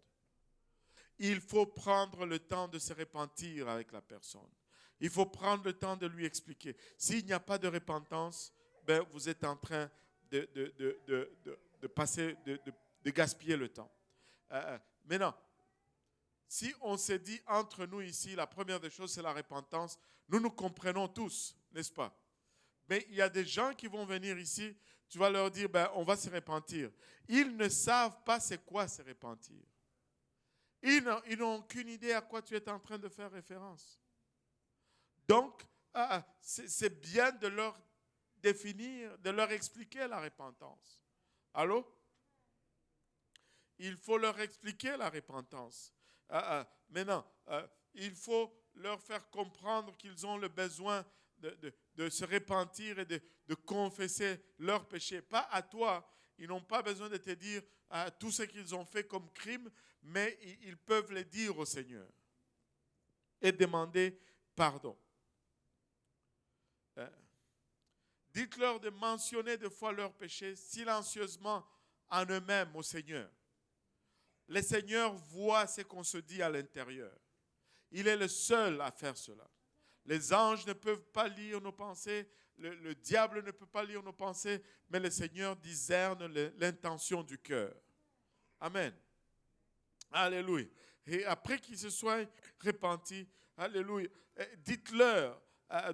il faut prendre le temps de se repentir avec la personne. Il faut prendre le temps de lui expliquer. S'il n'y a pas de repentance, ben, vous êtes en train de passer, de gaspiller le temps. Maintenant, si on s'est dit entre nous ici, la première des choses, c'est la repentance, nous nous comprenons tous, n'est-ce pas? Mais il y a des gens qui vont venir ici, tu vas leur dire, ben, on va se repentir. Ils ne savent pas c'est quoi se repentir. Ils n'ont aucune idée à quoi tu es en train de faire référence. Donc, c'est bien de leur définir, de leur expliquer la repentance. Allô? Il faut leur expliquer la repentance. Maintenant, il faut leur faire comprendre qu'ils ont le besoin de se repentir et de confesser leurs péchés. Pas à toi. Ils n'ont pas besoin de te dire tout ce qu'ils ont fait comme crime, mais ils peuvent le dire au Seigneur et demander pardon. Dites-leur de mentionner des fois leurs péchés silencieusement en eux-mêmes au Seigneur. Le Seigneur voit ce qu'on se dit à l'intérieur. Il est le seul à faire cela. Les anges ne peuvent pas lire nos pensées, le diable ne peut pas lire nos pensées, mais le Seigneur discerne l'intention du cœur. Amen. Alléluia. Et après qu'ils se soient repentis, alléluia, dites-leur,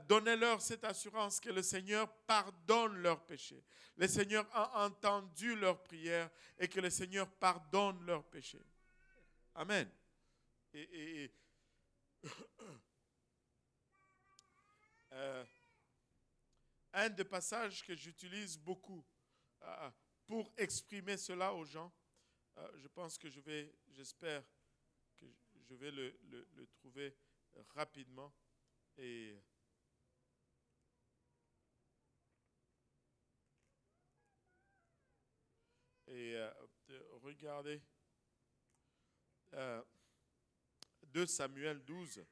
donnez-leur cette assurance que le Seigneur pardonne leurs péchés. Le Seigneur a entendu leurs prières et que le Seigneur pardonne leurs péchés. Amen. Un des passages que j'utilise beaucoup pour exprimer cela aux gens, je pense que j'espère que je vais le trouver rapidement. Et regardez 2 Samuel 12.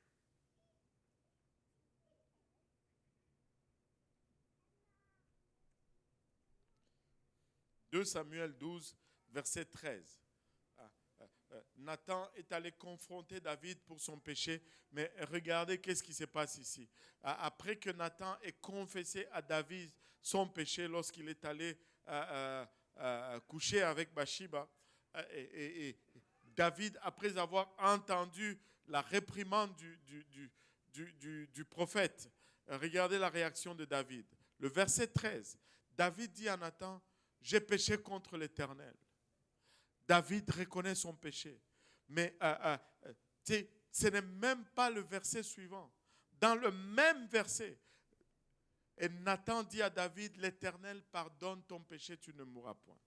2 Samuel 12, verset 13. Nathan est allé confronter David pour son péché, mais regardez qu'est-ce qui se passe ici. Après que Nathan ait confessé à David son péché lorsqu'il est allé coucher avec Bathsheba, et David, après avoir entendu la réprimande du prophète, regardez la réaction de David. Le verset 13, David dit à Nathan, « J'ai péché contre l'Éternel. » David reconnaît son péché. Mais ce n'est même pas le verset suivant. Dans le même verset, et Nathan dit à David, « L'Éternel pardonne ton péché, tu ne mourras point. »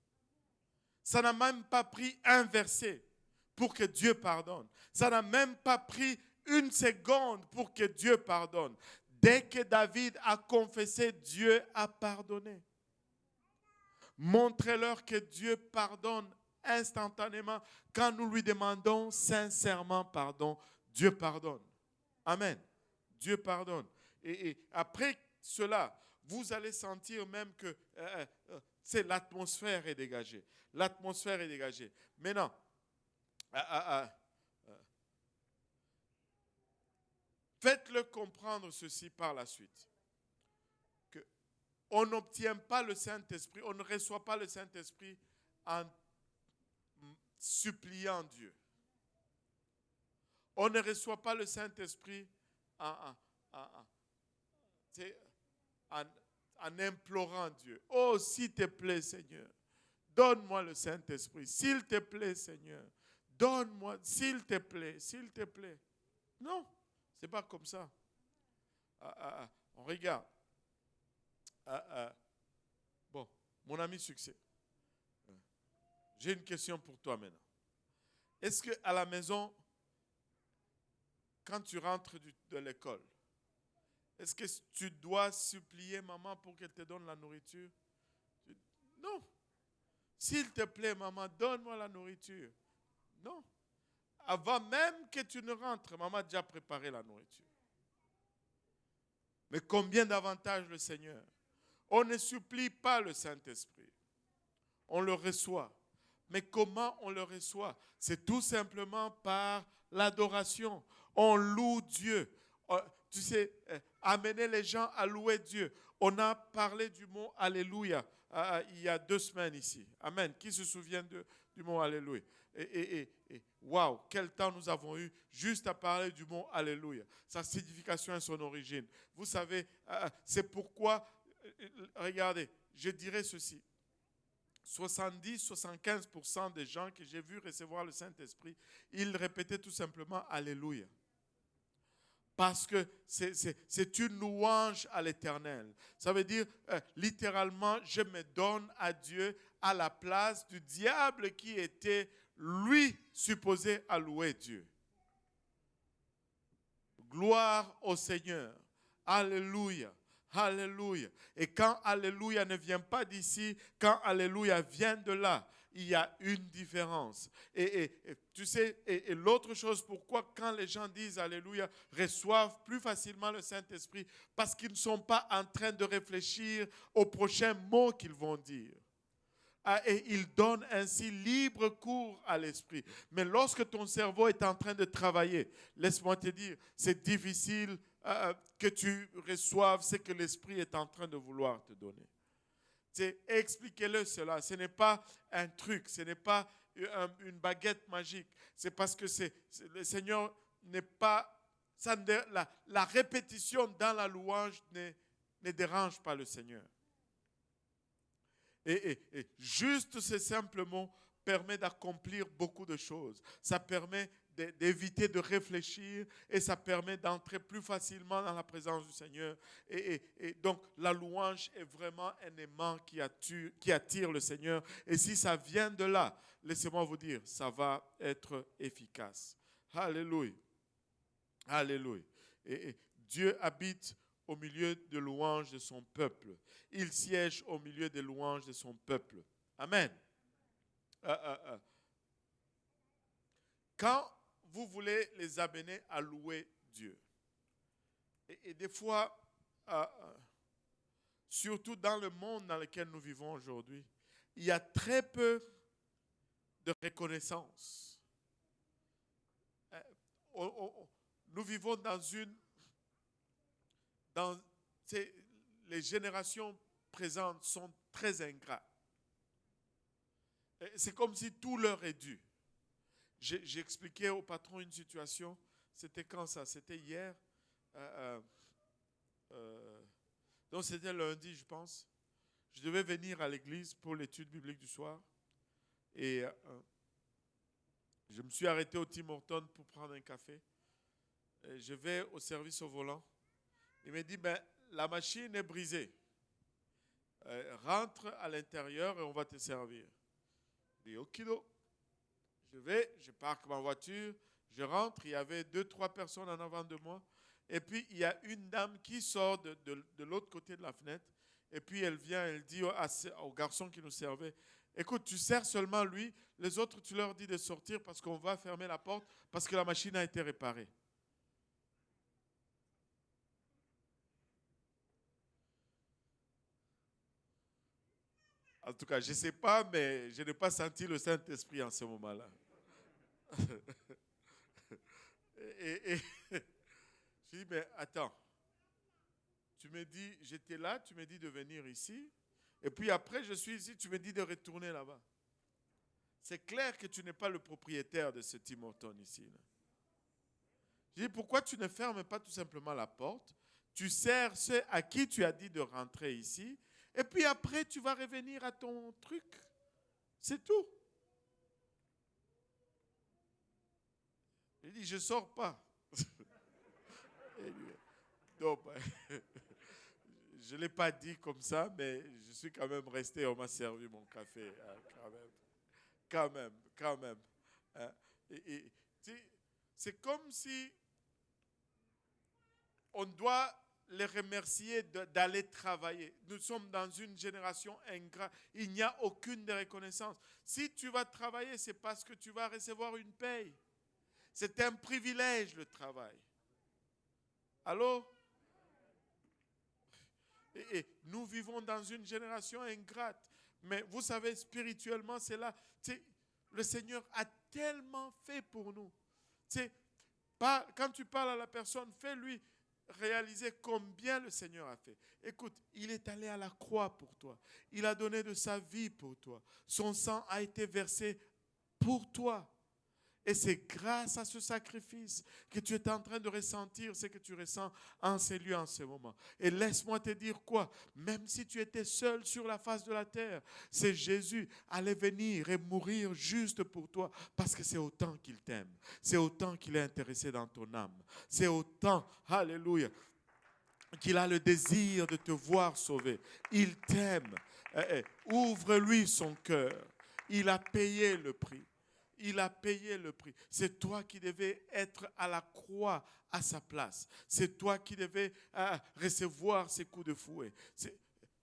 Ça n'a même pas pris un verset pour que Dieu pardonne. Ça n'a même pas pris une seconde pour que Dieu pardonne. Dès que David a confessé, Dieu a pardonné. Montrez-leur que Dieu pardonne instantanément. Quand nous lui demandons sincèrement pardon, Dieu pardonne. Amen. Dieu pardonne. Et après cela, vous allez sentir même que c'est l'atmosphère est dégagée. L'atmosphère est dégagée. Maintenant, faites-le comprendre ceci par la suite. On n'obtient pas le Saint-Esprit, on ne reçoit pas le Saint-Esprit en suppliant Dieu. On ne reçoit pas le Saint-Esprit en implorant Dieu. Oh, s'il te plaît, Seigneur, donne-moi le Saint-Esprit. S'il te plaît, Seigneur, donne-moi, s'il te plaît, s'il te plaît. Non, ce n'est pas comme ça. On regarde. Bon, mon ami succès, j'ai une question pour toi maintenant. Est-ce qu'à la maison, quand tu rentres de l'école, est-ce que tu dois supplier maman pour qu'elle te donne la nourriture? Non. S'il te plaît, maman, donne-moi la nourriture. Non. Avant même que tu ne rentres, maman a déjà préparé la nourriture. Mais combien d'avantages le Seigneur? On ne supplie pas le Saint-Esprit. On le reçoit. Mais comment on le reçoit? C'est tout simplement par l'adoration. On loue Dieu. Tu sais, amener les gens à louer Dieu. On a parlé du mot Alléluia il y a 2 semaines ici. Amen. Qui se souvient du mot Alléluia? Et waouh, quel temps nous avons eu juste à parler du mot Alléluia. Sa signification et son origine. Vous savez, c'est pourquoi, regardez, je dirais ceci. 70-75% des gens que j'ai vus recevoir le Saint-Esprit, ils répétaient tout simplement Alléluia. Parce que c'est une louange à l'Éternel. Ça veut dire, littéralement, je me donne à Dieu à la place du diable qui était, lui, supposé à louer Dieu. Gloire au Seigneur. Alléluia. Alléluia. Et quand Alléluia ne vient pas d'ici, quand Alléluia vient de là, il y a une différence. Et tu sais, et l'autre chose, pourquoi quand les gens disent Alléluia, reçoivent plus facilement le Saint-Esprit, parce qu'ils ne sont pas en train de réfléchir aux prochains mots qu'ils vont dire. Et ils donnent ainsi libre cours à l'esprit. Mais lorsque ton cerveau est en train de travailler, laisse-moi te dire, c'est difficile que tu reçoives ce que l'esprit est en train de vouloir te donner. Expliquez-le cela. Ce n'est pas un truc, ce n'est pas une baguette magique. C'est parce que le Seigneur n'est pas... la répétition dans la louange ne dérange pas le Seigneur. Et juste ce simple mot permet d'accomplir beaucoup de choses. Ça permet d'éviter de réfléchir et ça permet d'entrer plus facilement dans la présence du Seigneur. Et donc, la louange est vraiment un aimant qui attire le Seigneur. Et si ça vient de là, laissez-moi vous dire, ça va être efficace. Alléluia. Alléluia. Et Dieu habite au milieu de louanges de son peuple. Il siège au milieu des louanges de son peuple. Amen. Quand vous voulez les amener à louer Dieu, et des fois, surtout dans le monde dans lequel nous vivons aujourd'hui, il y a très peu de reconnaissance. Nous vivons les générations présentes sont très ingrates. C'est comme si tout leur est dû. J'ai expliqué au patron une situation. C'était quand ça? C'était hier. Donc c'était lundi, je pense. Je devais venir à l'église pour l'étude biblique du soir. Et je me suis arrêté au Tim Hortons pour prendre un café. Et je vais au service au volant. Il me dit, la machine est brisée. Rentre à l'intérieur et on va te servir. Je dis, okido. Je parque ma voiture, je rentre, il y avait 2-3 personnes en avant de moi. Et puis, il y a une dame qui sort de l'autre côté de la fenêtre. Et puis, elle vient, elle dit au garçon qui nous servait, écoute, tu sers seulement lui, les autres, tu leur dis de sortir parce qu'on va fermer la porte parce que la machine a été réparée. En tout cas, je ne sais pas, mais je n'ai pas senti le Saint-Esprit en ce moment-là. et je dis, mais attends, tu me dis, j'étais là, tu me dis de venir ici, et puis après, je suis ici, tu me dis de retourner là-bas. C'est clair que tu n'es pas le propriétaire de ce Tim Hortons ici. Là. Je dis, pourquoi tu ne fermes pas tout simplement la porte? Tu sers ceux à qui tu as dit de rentrer ici, et puis après, tu vas revenir à ton truc. C'est tout. Il dit, je ne sors pas. Donc, je ne l'ai pas dit comme ça, mais je suis quand même resté, on m'a servi mon café. Quand même. C'est comme si on doit les remercier d'aller travailler. Nous sommes dans une génération ingrate. Il n'y a aucune reconnaissance. Si tu vas travailler, c'est parce que tu vas recevoir une paye. C'est un privilège, le travail. Allô? Et nous vivons dans une génération ingrate. Mais vous savez, spirituellement, c'est là. le Seigneur a tellement fait pour nous. C'est quand tu parles à la personne, fais-lui réaliser combien le Seigneur a fait. Écoute, il est allé à la croix pour toi. Il a donné de sa vie pour toi. Son sang a été versé pour toi. Et c'est grâce à ce sacrifice que tu es en train de ressentir ce que tu ressens en ces lieux, en ce moment. Et laisse-moi te dire quoi? Même si tu étais seul sur la face de la terre, c'est Jésus allait venir et mourir juste pour toi parce que c'est autant qu'il t'aime. C'est autant qu'il est intéressé dans ton âme. C'est autant, alléluia, qu'il a le désir de te voir sauvé. Il t'aime. Ouvre-lui son cœur. Il a payé le prix. Il a payé le prix. C'est toi qui devais être à la croix à sa place. C'est toi qui devais recevoir ces coups de fouet.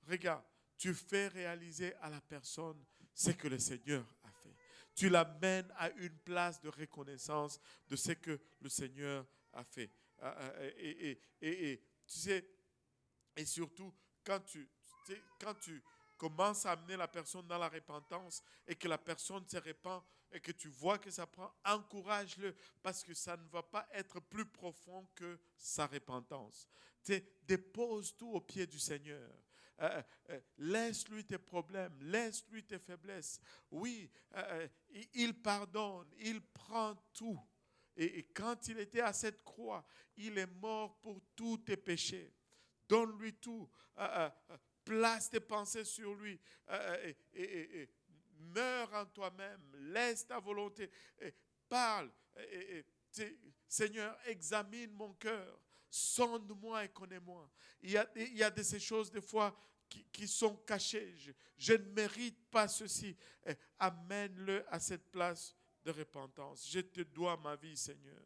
Regarde, tu fais réaliser à la personne ce que le Seigneur a fait. Tu l'amènes à une place de reconnaissance de ce que le Seigneur a fait. Et tu sais, et surtout, quand tu commences à amener la personne dans la repentance et que la personne se répand et que tu vois que ça prend, encourage-le parce que ça ne va pas être plus profond que sa repentance. Dépose tout au pied du Seigneur. Laisse-lui tes problèmes, laisse-lui tes faiblesses. Oui, il pardonne, il prend tout. Et quand il était à cette croix, il est mort pour tous tes péchés. Donne-lui tout. Place tes pensées sur lui. Meurs en toi-même. Laisse ta volonté. Parle. Seigneur, examine mon cœur. Sonde-moi et connais-moi. Il y a de ces choses des fois qui sont cachées. Je ne mérite pas ceci. Amène-le à cette place de repentance. Je te dois ma vie, Seigneur.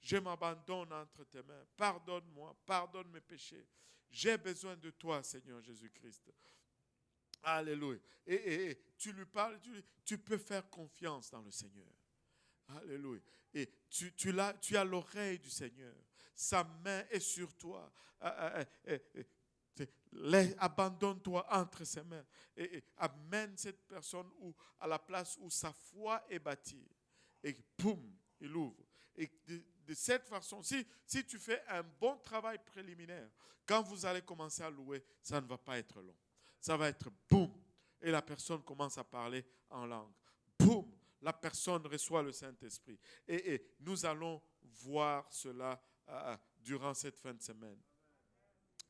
Je m'abandonne entre tes mains. Pardonne-moi, pardonne mes péchés. J'ai besoin de toi, Seigneur Jésus-Christ. Alléluia. Et tu lui parles, tu peux faire confiance dans le Seigneur. Alléluia. Et tu as l'oreille du Seigneur. Sa main est sur toi. Abandonne-toi entre ses mains. Et amène cette personne à la place où sa foi est bâtie. Et boum, il ouvre. Et de cette façon, si tu fais un bon travail préliminaire, quand vous allez commencer à louer, ça ne va pas être long. Ça va être boum. Et la personne commence à parler en langue. Boum. La personne reçoit le Saint-Esprit. Et nous allons voir cela durant cette fin de semaine.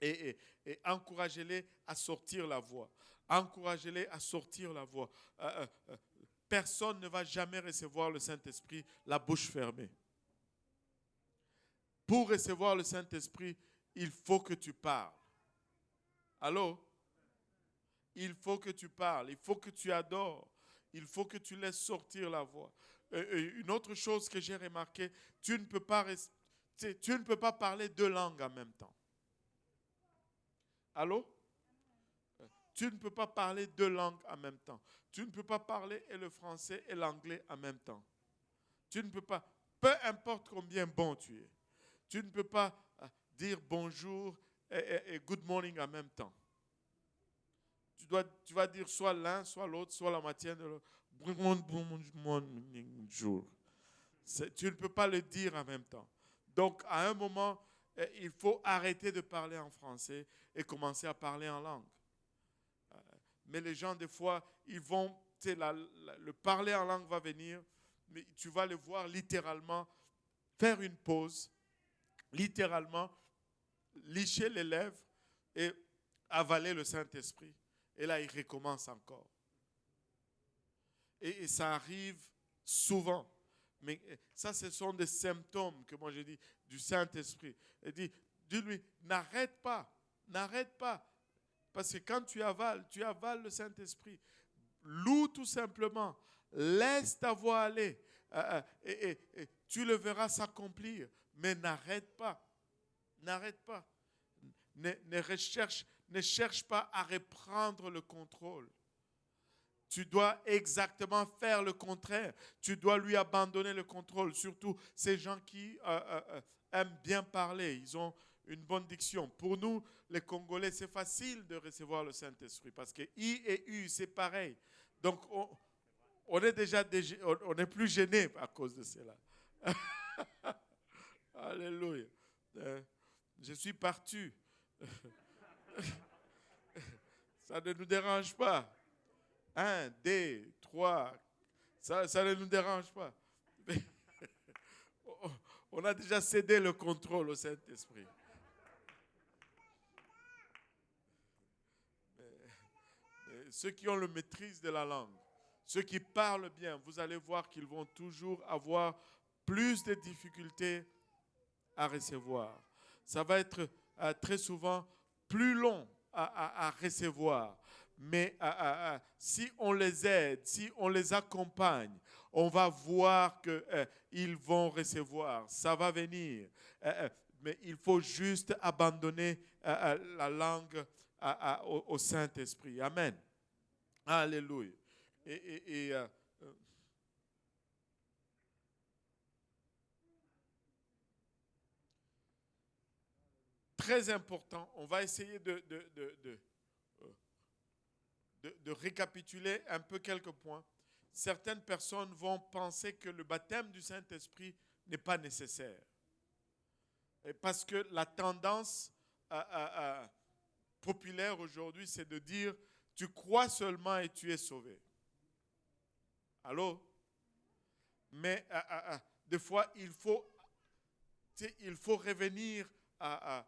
Et encouragez-les à sortir la voix. Encouragez-les à sortir la voix. Personne ne va jamais recevoir le Saint-Esprit la bouche fermée. Pour recevoir le Saint-Esprit, il faut que tu parles. Allô? Il faut que tu parles. Il faut que tu adores. Il faut que tu laisses sortir la voix. Une autre chose que j'ai remarqué, tu ne peux pas parler deux langues en même temps. Allô? Tu ne peux pas parler deux langues en même temps. Tu ne peux pas parler et le français et l'anglais en même temps. Tu ne peux pas, peu importe combien bon tu es, tu ne peux pas dire bonjour et good morning en même temps. Tu vas dire soit l'un, soit l'autre, soit la moitié de l'autre. Bonjour. Tu ne peux pas le dire en même temps. Donc, à un moment, il faut arrêter de parler en français et commencer à parler en langue. Mais les gens, des fois, ils vont, le parler en langue va venir, mais tu vas le voir littéralement faire une pause, littéralement licher les lèvres et avaler le Saint-Esprit. Et là, il recommence encore. Et ça arrive souvent. Mais ça, ce sont des symptômes que moi je dis du Saint-Esprit. Dis-lui, n'arrête pas. Parce que quand tu avales le Saint-Esprit. Loue tout simplement. Laisse ta voix aller. Et tu le verras s'accomplir. Mais n'arrête pas. N'arrête pas. Ne cherche pas à reprendre le contrôle. Tu dois exactement faire le contraire. Tu dois lui abandonner le contrôle. Surtout ces gens qui aiment bien parler. Ils ont une bonne diction. Pour nous, les Congolais, c'est facile de recevoir le Saint-Esprit parce que I et U, c'est pareil. Donc, on est plus gêné à cause de cela. Alléluia. Je suis parti. Ça ne nous dérange pas. 1, 2, 3. Ça ne nous dérange pas. On a déjà cédé le contrôle au Saint-Esprit. Ceux qui ont le maîtrise de la langue, ceux qui parlent bien, vous allez voir qu'ils vont toujours avoir plus de difficultés à recevoir. Ça va être très souvent plus long à recevoir. Mais si on les aide, si on les accompagne, on va voir qu'ils vont recevoir. Ça va venir. Mais il faut juste abandonner la langue au Saint-Esprit. Amen. Alléluia. Très important, on va essayer de récapituler un peu quelques points. Certaines personnes vont penser que le baptême du Saint-Esprit n'est pas nécessaire. Et parce que la tendance populaire aujourd'hui, c'est de dire tu crois seulement et tu es sauvé. Allô? Mais des fois, il faut revenir à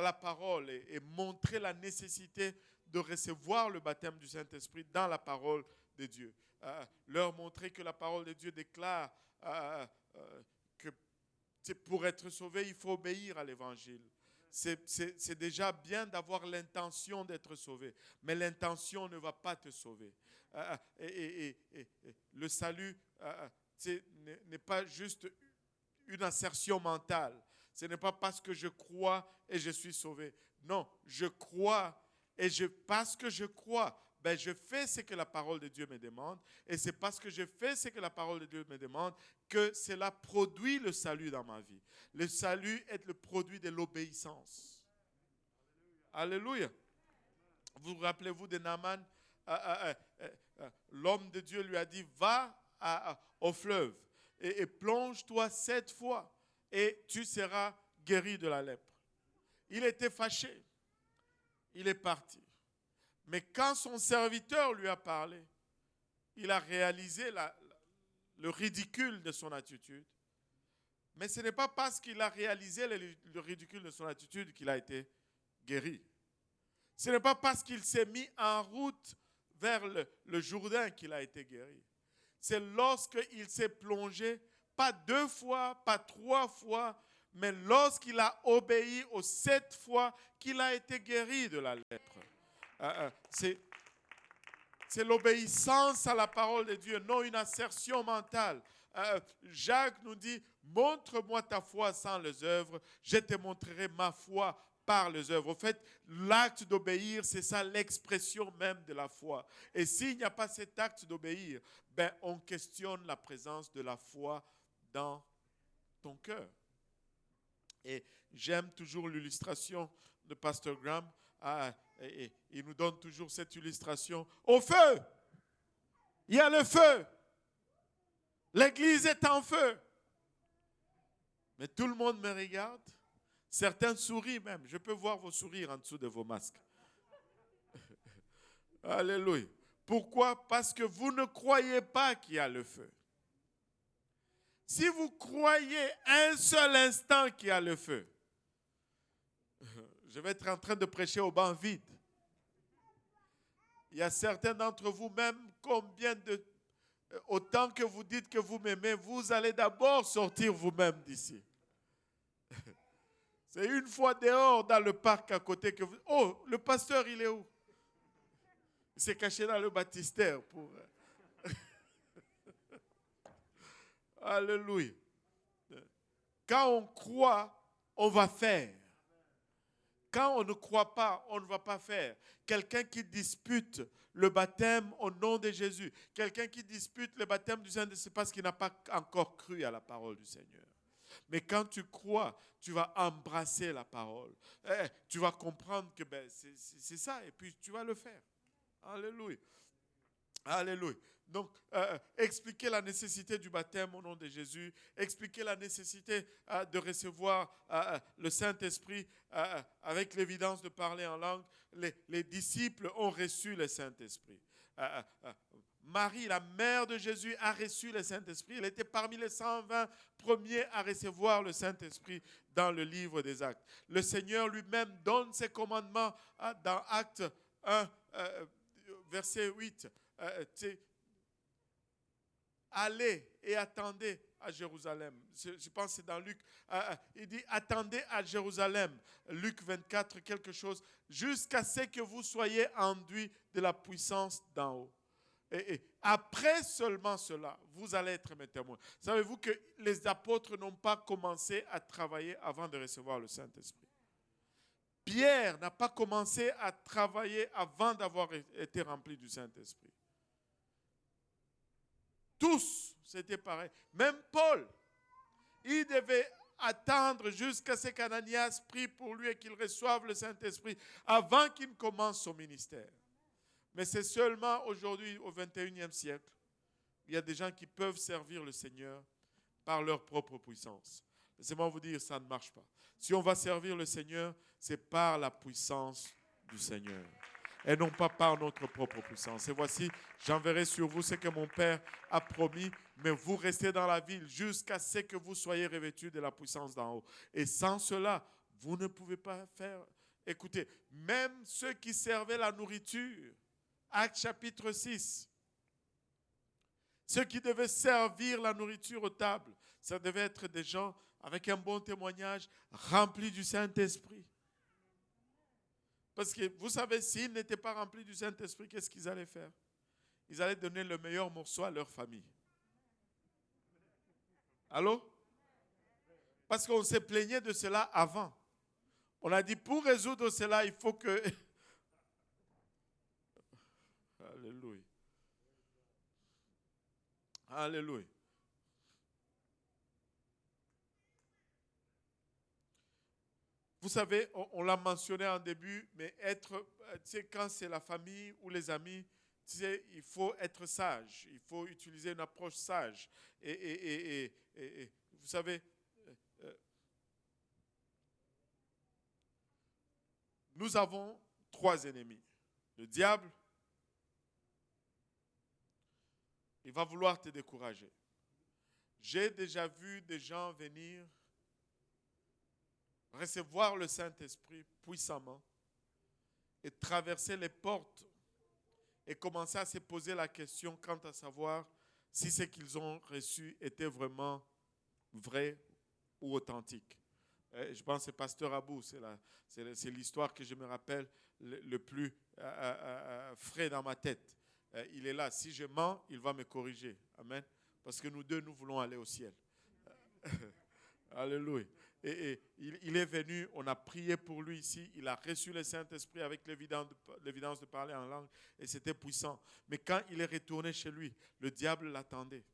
la parole et montrer la nécessité de recevoir le baptême du Saint-Esprit dans la parole de Dieu. Leur montrer que la parole de Dieu déclare que pour être sauvé, il faut obéir à l'Évangile. C'est déjà bien d'avoir l'intention d'être sauvé, mais l'intention ne va pas te sauver. Le salut n'est pas juste une assertion mentale. Ce n'est pas parce que je crois et je suis sauvé. Non, je crois et parce que je crois, je fais ce que la parole de Dieu me demande. Et c'est parce que je fais ce que la parole de Dieu me demande que cela produit le salut dans ma vie. Le salut est le produit de l'obéissance. Alléluia. Vous rappelez-vous de Naaman? L'homme de Dieu lui a dit, va au fleuve et plonge-toi 7 fois et tu seras guéri de la lèpre. Il était fâché. Il est parti. Mais quand son serviteur lui a parlé, il a réalisé le ridicule de son attitude. Mais ce n'est pas parce qu'il a réalisé le ridicule de son attitude qu'il a été guéri. Ce n'est pas parce qu'il s'est mis en route vers le Jourdain qu'il a été guéri. C'est lorsqu'il s'est plongé, pas 2 fois, pas 3 fois, mais lorsqu'il a obéi aux 7 fois qu'il a été guéri de la lèpre. C'est l'obéissance à la parole de Dieu, non une assertion mentale. Jacques nous dit, montre-moi ta foi sans les œuvres, je te montrerai ma foi par les œuvres. En fait, l'acte d'obéir, c'est ça l'expression même de la foi. Et s'il n'y a pas cet acte d'obéir, on questionne la présence de la foi dans ton cœur. Et j'aime toujours l'illustration de Pasteur Graham. Et il nous donne toujours cette illustration. Au feu! Il y a le feu! L'église est en feu! Mais tout le monde me regarde. Certains sourient même. Je peux voir vos sourires en dessous de vos masques. Alléluia. Pourquoi? Parce que vous ne croyez pas qu'il y a le feu. Si vous croyez un seul instant qu'il y a le feu, je vais être en train de prêcher au banc vide. Il y a certains d'entre vous, même autant que vous dites que vous m'aimez, vous allez d'abord sortir vous-même d'ici. C'est une fois dehors dans le parc à côté que vous... Oh, le pasteur, il est où? Il s'est caché dans le baptistère pour... Alléluia. Quand on croit, on va faire. Quand on ne croit pas, on ne va pas faire. Quelqu'un qui dispute le baptême au nom de Jésus, quelqu'un qui dispute le baptême du Saint-Esprit, c'est parce qu'il n'a pas encore cru à la parole du Seigneur. Mais quand tu crois, tu vas embrasser la parole. Tu vas comprendre que c'est ça et puis tu vas le faire. Alléluia. Alléluia. Donc, expliquer la nécessité du baptême au nom de Jésus, expliquer la nécessité de recevoir le Saint-Esprit avec l'évidence de parler en langue. Les disciples ont reçu le Saint-Esprit. Marie, la mère de Jésus, a reçu le Saint-Esprit. Elle était parmi les 120 premiers à recevoir le Saint-Esprit dans le livre des Actes. Le Seigneur lui-même donne ses commandements dans Actes 1, verset 8. Allez et attendez à Jérusalem. Je pense que c'est dans Luc. Il dit attendez à Jérusalem. Luc 24, quelque chose. Jusqu'à ce que vous soyez enduits de la puissance d'en haut. Et après seulement cela, vous allez être mes témoins. Savez-vous que les apôtres n'ont pas commencé à travailler avant de recevoir le Saint-Esprit? Pierre n'a pas commencé à travailler avant d'avoir été rempli du Saint-Esprit. Tous, c'était pareil. Même Paul, il devait attendre jusqu'à ce qu'Ananias prie pour lui et qu'il reçoive le Saint-Esprit avant qu'il ne commence son ministère. Mais c'est seulement aujourd'hui, au 21e siècle, il y a des gens qui peuvent servir le Seigneur par leur propre puissance. Laissez-moi vous dire, ça ne marche pas. Si on va servir le Seigneur, c'est par la puissance du Seigneur et non pas par notre propre puissance. Et voici, j'enverrai sur vous ce que mon Père a promis, mais vous restez dans la ville jusqu'à ce que vous soyez revêtus de la puissance d'en haut. Et sans cela, vous ne pouvez pas faire. Écoutez, même ceux qui servaient la nourriture, Actes chapitre 6, ceux qui devaient servir la nourriture aux tables, ça devait être des gens avec un bon témoignage, remplis du Saint-Esprit. Parce que vous savez, s'ils n'étaient pas remplis du Saint-Esprit, qu'est-ce qu'ils allaient faire? Ils allaient donner le meilleur morceau à leur famille. Allô? Parce qu'on s'est plaigné de cela avant. On a dit, pour résoudre cela, il faut que... Alléluia. Alléluia. Vous savez, on l'a mentionné en début, mais être, tu sais, quand c'est la famille ou les amis, tu sais, il faut être sage. Il faut utiliser une approche sage. Et vous savez, nous avons 3 ennemis. Le diable, il va vouloir te décourager. J'ai déjà vu des gens venir recevoir le Saint-Esprit puissamment et traverser les portes et commencer à se poser la question quant à savoir si ce qu'ils ont reçu était vraiment vrai ou authentique. Je pense que c'est Pasteur Abou, c'est l'histoire que je me rappelle le plus frais dans ma tête. Il est là. Si je mens, il va me corriger. Amen. Parce que nous deux, nous voulons aller au ciel. Alléluia. Et il est venu, on a prié pour lui ici, il a reçu le Saint-Esprit avec l'évidence de parler en langue et c'était puissant. Mais quand il est retourné chez lui, le diable l'attendait.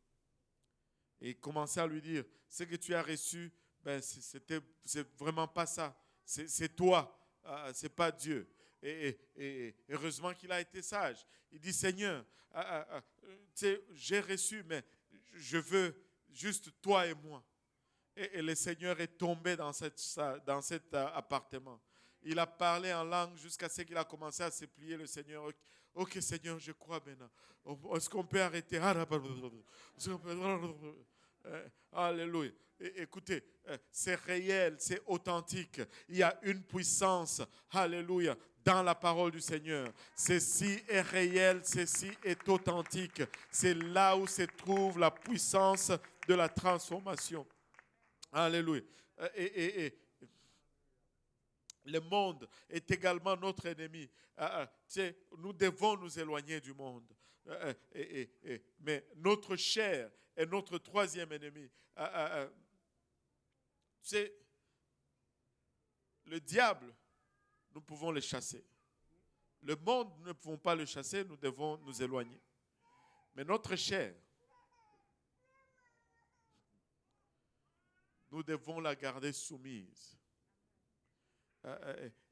Et il commençait à lui dire, ce que tu as reçu, ben, c'est vraiment pas ça. C'est toi, c'est pas Dieu. Et heureusement qu'il a été sage. Il dit, Seigneur, j'ai reçu, mais je veux juste toi et moi. Et le Seigneur est tombé dans cet appartement. Il a parlé en langue jusqu'à ce qu'il a commencé à se plier le Seigneur. Ok, Seigneur, je crois maintenant. Est-ce qu'on peut arrêter? Alléluia. Écoutez, c'est réel, c'est authentique. Il y a une puissance, alléluia, dans la parole du Seigneur. Ceci est réel, ceci est authentique. C'est là où se trouve la puissance de la transformation. Alléluia. Le monde est également notre ennemi. Nous devons nous éloigner du monde. Mais notre chair est notre 3e ennemi. Le diable, nous pouvons le chasser. Le monde, nous ne pouvons pas le chasser, nous devons nous éloigner. Mais notre chair, nous devons la garder soumise.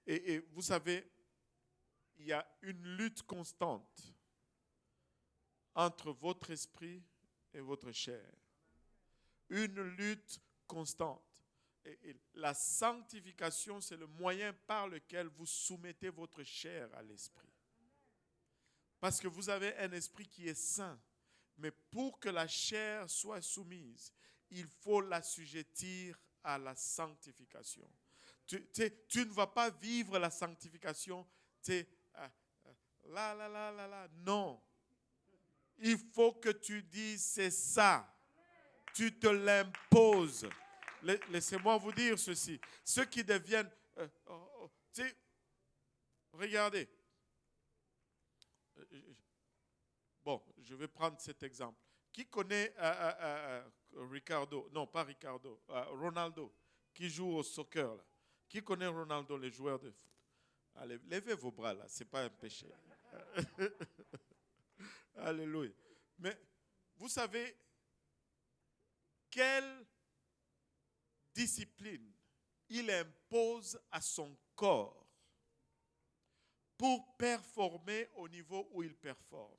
Et vous savez, il y a une lutte constante entre votre esprit et votre chair. Une lutte constante. Et la sanctification, c'est le moyen par lequel vous soumettez votre chair à l'esprit. Parce que vous avez un esprit qui est saint. Mais pour que la chair soit soumise, il faut l'assujettir à la sanctification. Tu ne vas pas vivre la sanctification là. Non. Il faut que tu dises c'est ça. Tu te l'imposes. Laissez-moi vous dire ceci. Ceux qui deviennent... regardez. Bon, je vais prendre cet exemple. Qui connaît Ricardo? Non, pas Ricardo. Ronaldo, qui joue au soccer. Là. Qui connaît Ronaldo, les joueurs de foot? Allez, levez vos bras là, ce n'est pas un péché. Alléluia. Mais vous savez, quelle discipline il impose à son corps pour performer au niveau où il performe.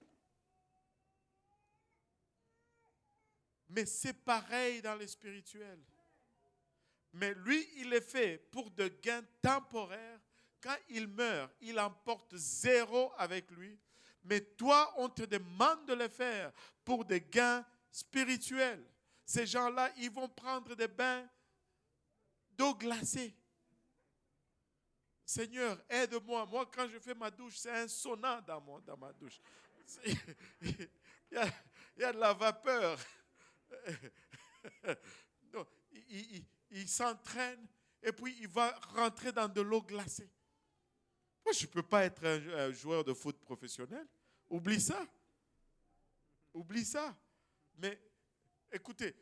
Mais c'est pareil dans le spirituel. Mais lui, il est fait pour de gains temporaires. Quand il meurt, il emporte 0 avec lui. Mais toi, on te demande de le faire pour des gains spirituels. Ces gens-là, ils vont prendre des bains d'eau glacée. Seigneur, aide-moi. Moi, quand je fais ma douche, c'est un sauna dans ma douche. Il y a de la vapeur. Non, il s'entraîne et puis il va rentrer dans de l'eau glacée. Moi, je ne peux pas être un joueur de foot professionnel. Oublie ça. Oublie ça. Mais écoutez,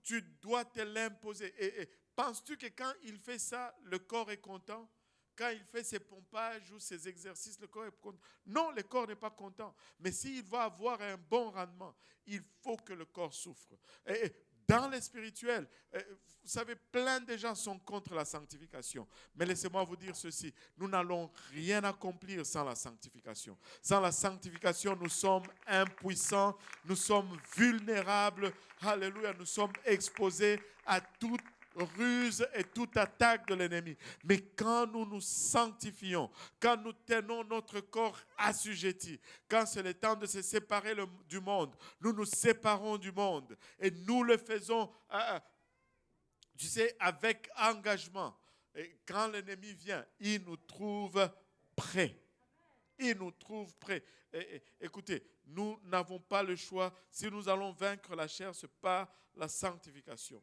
tu dois te l'imposer. Et penses-tu que quand il fait ça, le corps est content? Quand il fait ses pompages ou ses exercices, le corps est content? Non, le corps n'est pas content. Mais s'il va avoir un bon rendement, il faut que le corps souffre. Et dans le spirituel, vous savez, plein de gens sont contre la sanctification. Mais laissez-moi vous dire ceci, nous n'allons rien accomplir sans la sanctification. Sans la sanctification, nous sommes impuissants, nous sommes vulnérables. Alléluia, nous sommes exposés à toute ruse et toute attaque de l'ennemi. Mais quand nous nous sanctifions, quand nous tenons notre corps assujetti, quand c'est le temps de se séparer du monde, nous nous séparons du monde et nous le faisons, tu sais, avec engagement. Et quand l'ennemi vient, il nous trouve prêts. Il nous trouve prêts. Écoutez, nous n'avons pas le choix. Si nous allons vaincre la chair, c'est par la sanctification.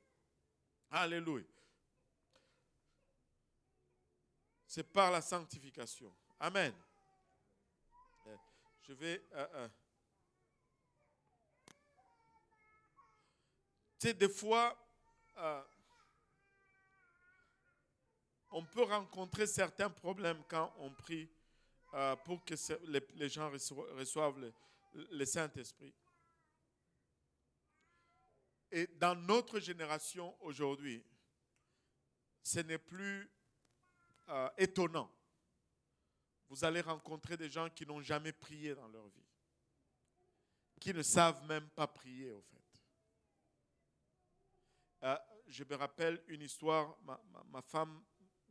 Alléluia. C'est par la sanctification. Amen. Je vais... Tu sais, des fois, on peut rencontrer certains problèmes quand on prie pour que les gens reçoivent le Saint-Esprit. Et dans notre génération aujourd'hui, ce n'est plus étonnant. Vous allez rencontrer des gens qui n'ont jamais prié dans leur vie, qui ne savent même pas prier, au fait. Je me rappelle une histoire, ma femme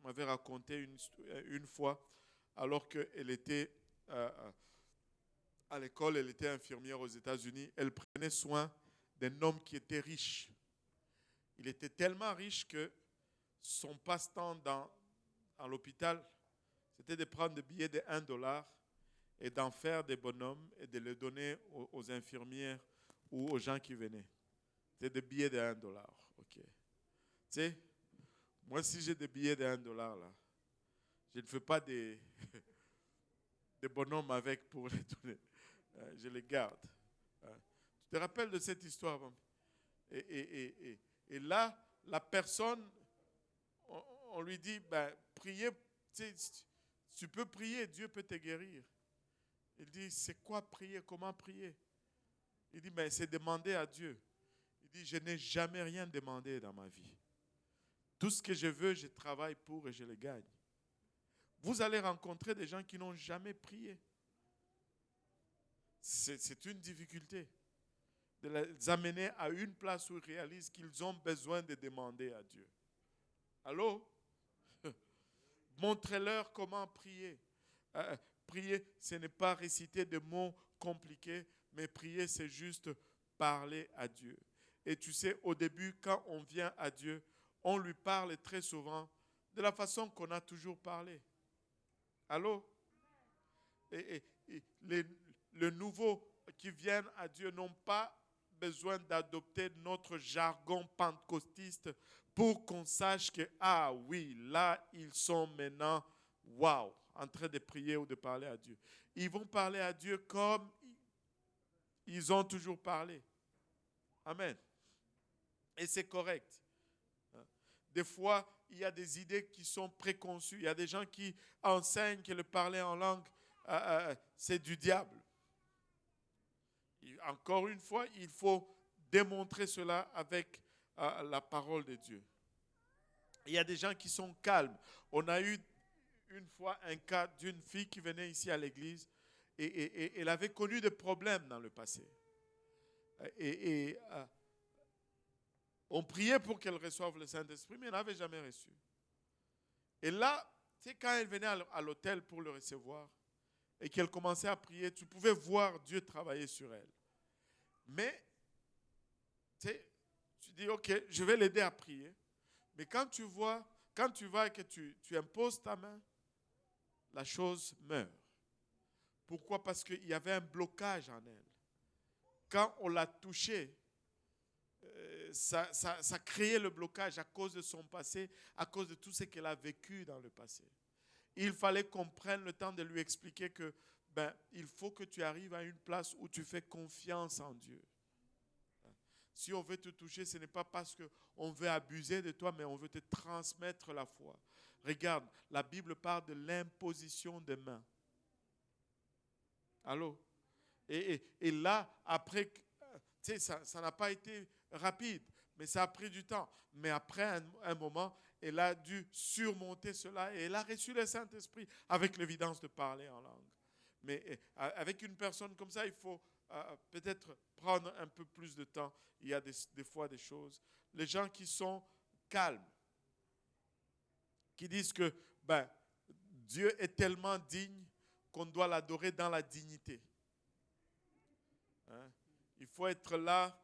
m'avait raconté une fois, alors qu'elle était à l'école, elle était infirmière aux États-Unis, elle prenait soin d'un homme qui était riche. Il était tellement riche que son passe-temps à l'hôpital, c'était de prendre des billets de $1 et d'en faire des bonhommes et de les donner aux infirmières ou aux gens qui venaient. C'était des billets de $1. OK. Tu sais, moi, si j'ai des billets de $1, là, je ne fais pas des bonhommes avec pour les donner. Je les garde. Tu te rappelles de cette histoire? Et là, la personne, on lui dit, ben, priez, tu peux prier, Dieu peut te guérir. Il dit, c'est quoi prier? Comment prier? Il dit, ben, c'est demander à Dieu. Il dit, je n'ai jamais rien demandé dans ma vie. Tout ce que je veux, je travaille pour et je le gagne. Vous allez rencontrer des gens qui n'ont jamais prié. c'est une difficulté de les amener à une place où ils réalisent qu'ils ont besoin de demander à Dieu. Allô? Montrez-leur comment prier. Prier, ce n'est pas réciter des mots compliqués, mais prier, c'est juste parler à Dieu. Et tu sais, au début, quand on vient à Dieu, on lui parle très souvent de la façon qu'on a toujours parlé. Allô? Et les nouveaux qui viennent à Dieu n'ont pas besoin d'adopter notre jargon pentecôtiste pour qu'on sache que, ah oui, là, ils sont maintenant, waouh, en train de prier ou de parler à Dieu. Ils vont parler à Dieu comme ils ont toujours parlé. Amen. Et c'est correct. Des fois, il y a des idées qui sont préconçues. Il y a des gens qui enseignent que le parler en langue, c'est du diable. Encore une fois, il faut démontrer cela avec la parole de Dieu. Il y a des gens qui sont calmes. On a eu une fois un cas d'une fille qui venait ici à l'église et elle avait connu des problèmes dans le passé. On priait pour qu'elle reçoive le Saint-Esprit, mais elle n'avait jamais reçu. Et là, tu sais, quand elle venait à l'hôtel pour le recevoir et qu'elle commençait à prier, tu pouvais voir Dieu travailler sur elle. Mais, tu sais, tu dis, ok, je vais l'aider à prier. Mais quand tu vas et que tu imposes ta main, la chose meurt. Pourquoi? Parce qu'il y avait un blocage en elle. Quand on l'a touchée, ça créait le blocage à cause de son passé, à cause de tout ce qu'elle a vécu dans le passé. Il fallait qu'on prenne le temps de lui expliquer que il faut que tu arrives à une place où tu fais confiance en Dieu. Si on veut te toucher, ce n'est pas parce qu'on veut abuser de toi, mais on veut te transmettre la foi. Regarde, la Bible parle de l'imposition des mains. Allô? Et là, après, tu sais, ça n'a pas été rapide, mais ça a pris du temps. Mais après un moment, elle a dû surmonter cela et elle a reçu le Saint-Esprit avec l'évidence de parler en langue. Mais avec une personne comme ça, il faut peut-être prendre un peu plus de temps. Il y a des fois des choses. Les gens qui sont calmes, qui disent que Dieu est tellement digne qu'on doit l'adorer dans la dignité. Hein? Il faut être là,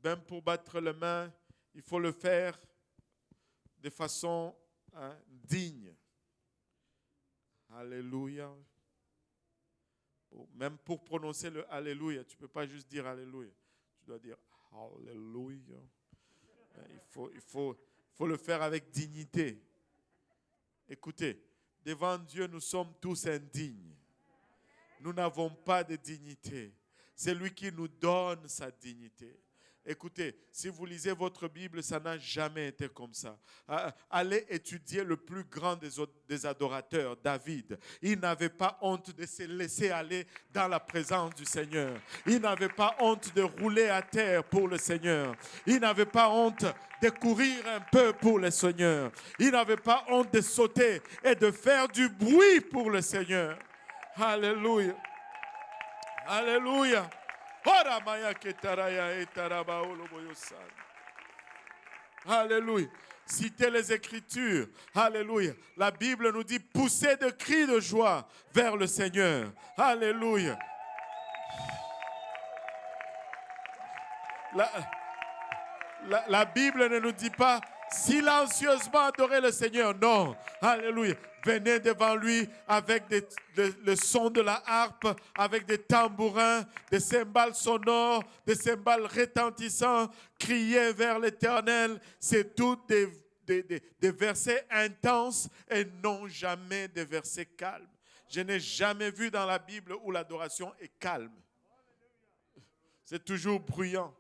même pour battre les mains, il faut le faire de façon digne. Alléluia. Même pour prononcer le Alléluia, tu ne peux pas juste dire Alléluia. Tu dois dire Alléluia. Il faut le faire avec dignité. Écoutez, devant Dieu, nous sommes tous indignes. Nous n'avons pas de dignité. C'est lui qui nous donne sa dignité. Écoutez, si vous lisez votre Bible, ça n'a jamais été comme ça. Allez étudier le plus grand des adorateurs, David. Il n'avait pas honte de se laisser aller dans la présence du Seigneur. Il n'avait pas honte de rouler à terre pour le Seigneur. Il n'avait pas honte de courir un peu pour le Seigneur. Il n'avait pas honte de sauter et de faire du bruit pour le Seigneur. Alléluia. Alléluia. Alléluia. Citez les Écritures. Alléluia. La Bible nous dit poussez de cris de joie vers le Seigneur. Alléluia. La Bible ne nous dit pas silencieusement adorer le Seigneur. Non. Alléluia. Venez devant lui avec le son de la harpe, avec des tambourins, des cymbales sonores, des cymbales retentissants. Criez vers l'Éternel. C'est tout des versets intenses et non jamais des versets calmes. Je n'ai jamais vu dans la Bible où l'adoration est calme. C'est toujours bruyant.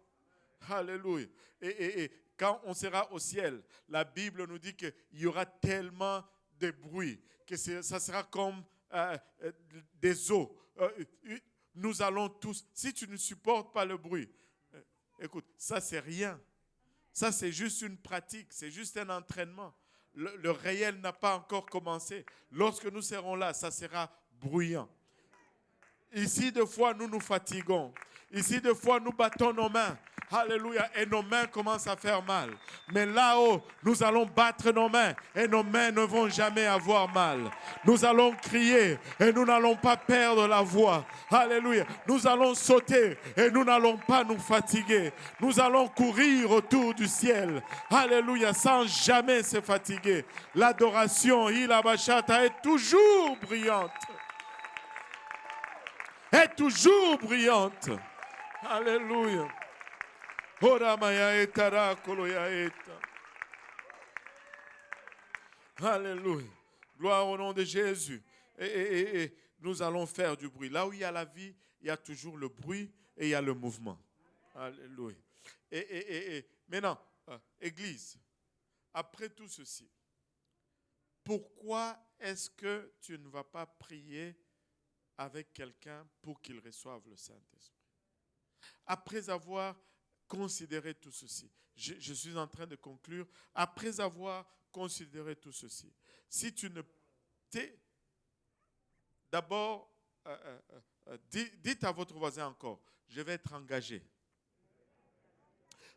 Alléluia. Et quand on sera au ciel, la Bible nous dit qu'il y aura tellement de bruit que ça sera comme des eaux. Nous allons tous, si tu ne supportes pas le bruit, écoute, ça c'est rien. Ça c'est juste une pratique, c'est juste un entraînement. Le réel n'a pas encore commencé. Lorsque nous serons là, ça sera bruyant. Ici, des fois, nous nous fatiguons. Ici, des fois, nous battons nos mains. Alléluia. Et nos mains commencent à faire mal. Mais là-haut, nous allons battre nos mains et nos mains ne vont jamais avoir mal. Nous allons crier et nous n'allons pas perdre la voix. Alléluia. Nous allons sauter et nous n'allons pas nous fatiguer. Nous allons courir autour du ciel. Alléluia. Sans jamais se fatiguer. L'adoration, Ilabashata, est toujours brillante. Est toujours brillante. Alléluia. Alléluia. Gloire au nom de Jésus. Et nous allons faire du bruit. Là où il y a la vie, il y a toujours le bruit et il y a le mouvement. Alléluia. Et maintenant, Église, après tout ceci, pourquoi est-ce que tu ne vas pas prier avec quelqu'un pour qu'il reçoive le Saint-Esprit? Après avoir considéré tout ceci, je suis en train de conclure, après avoir considéré tout ceci, si tu ne t'es... D'abord, dites à votre voisin encore, je vais être engagé.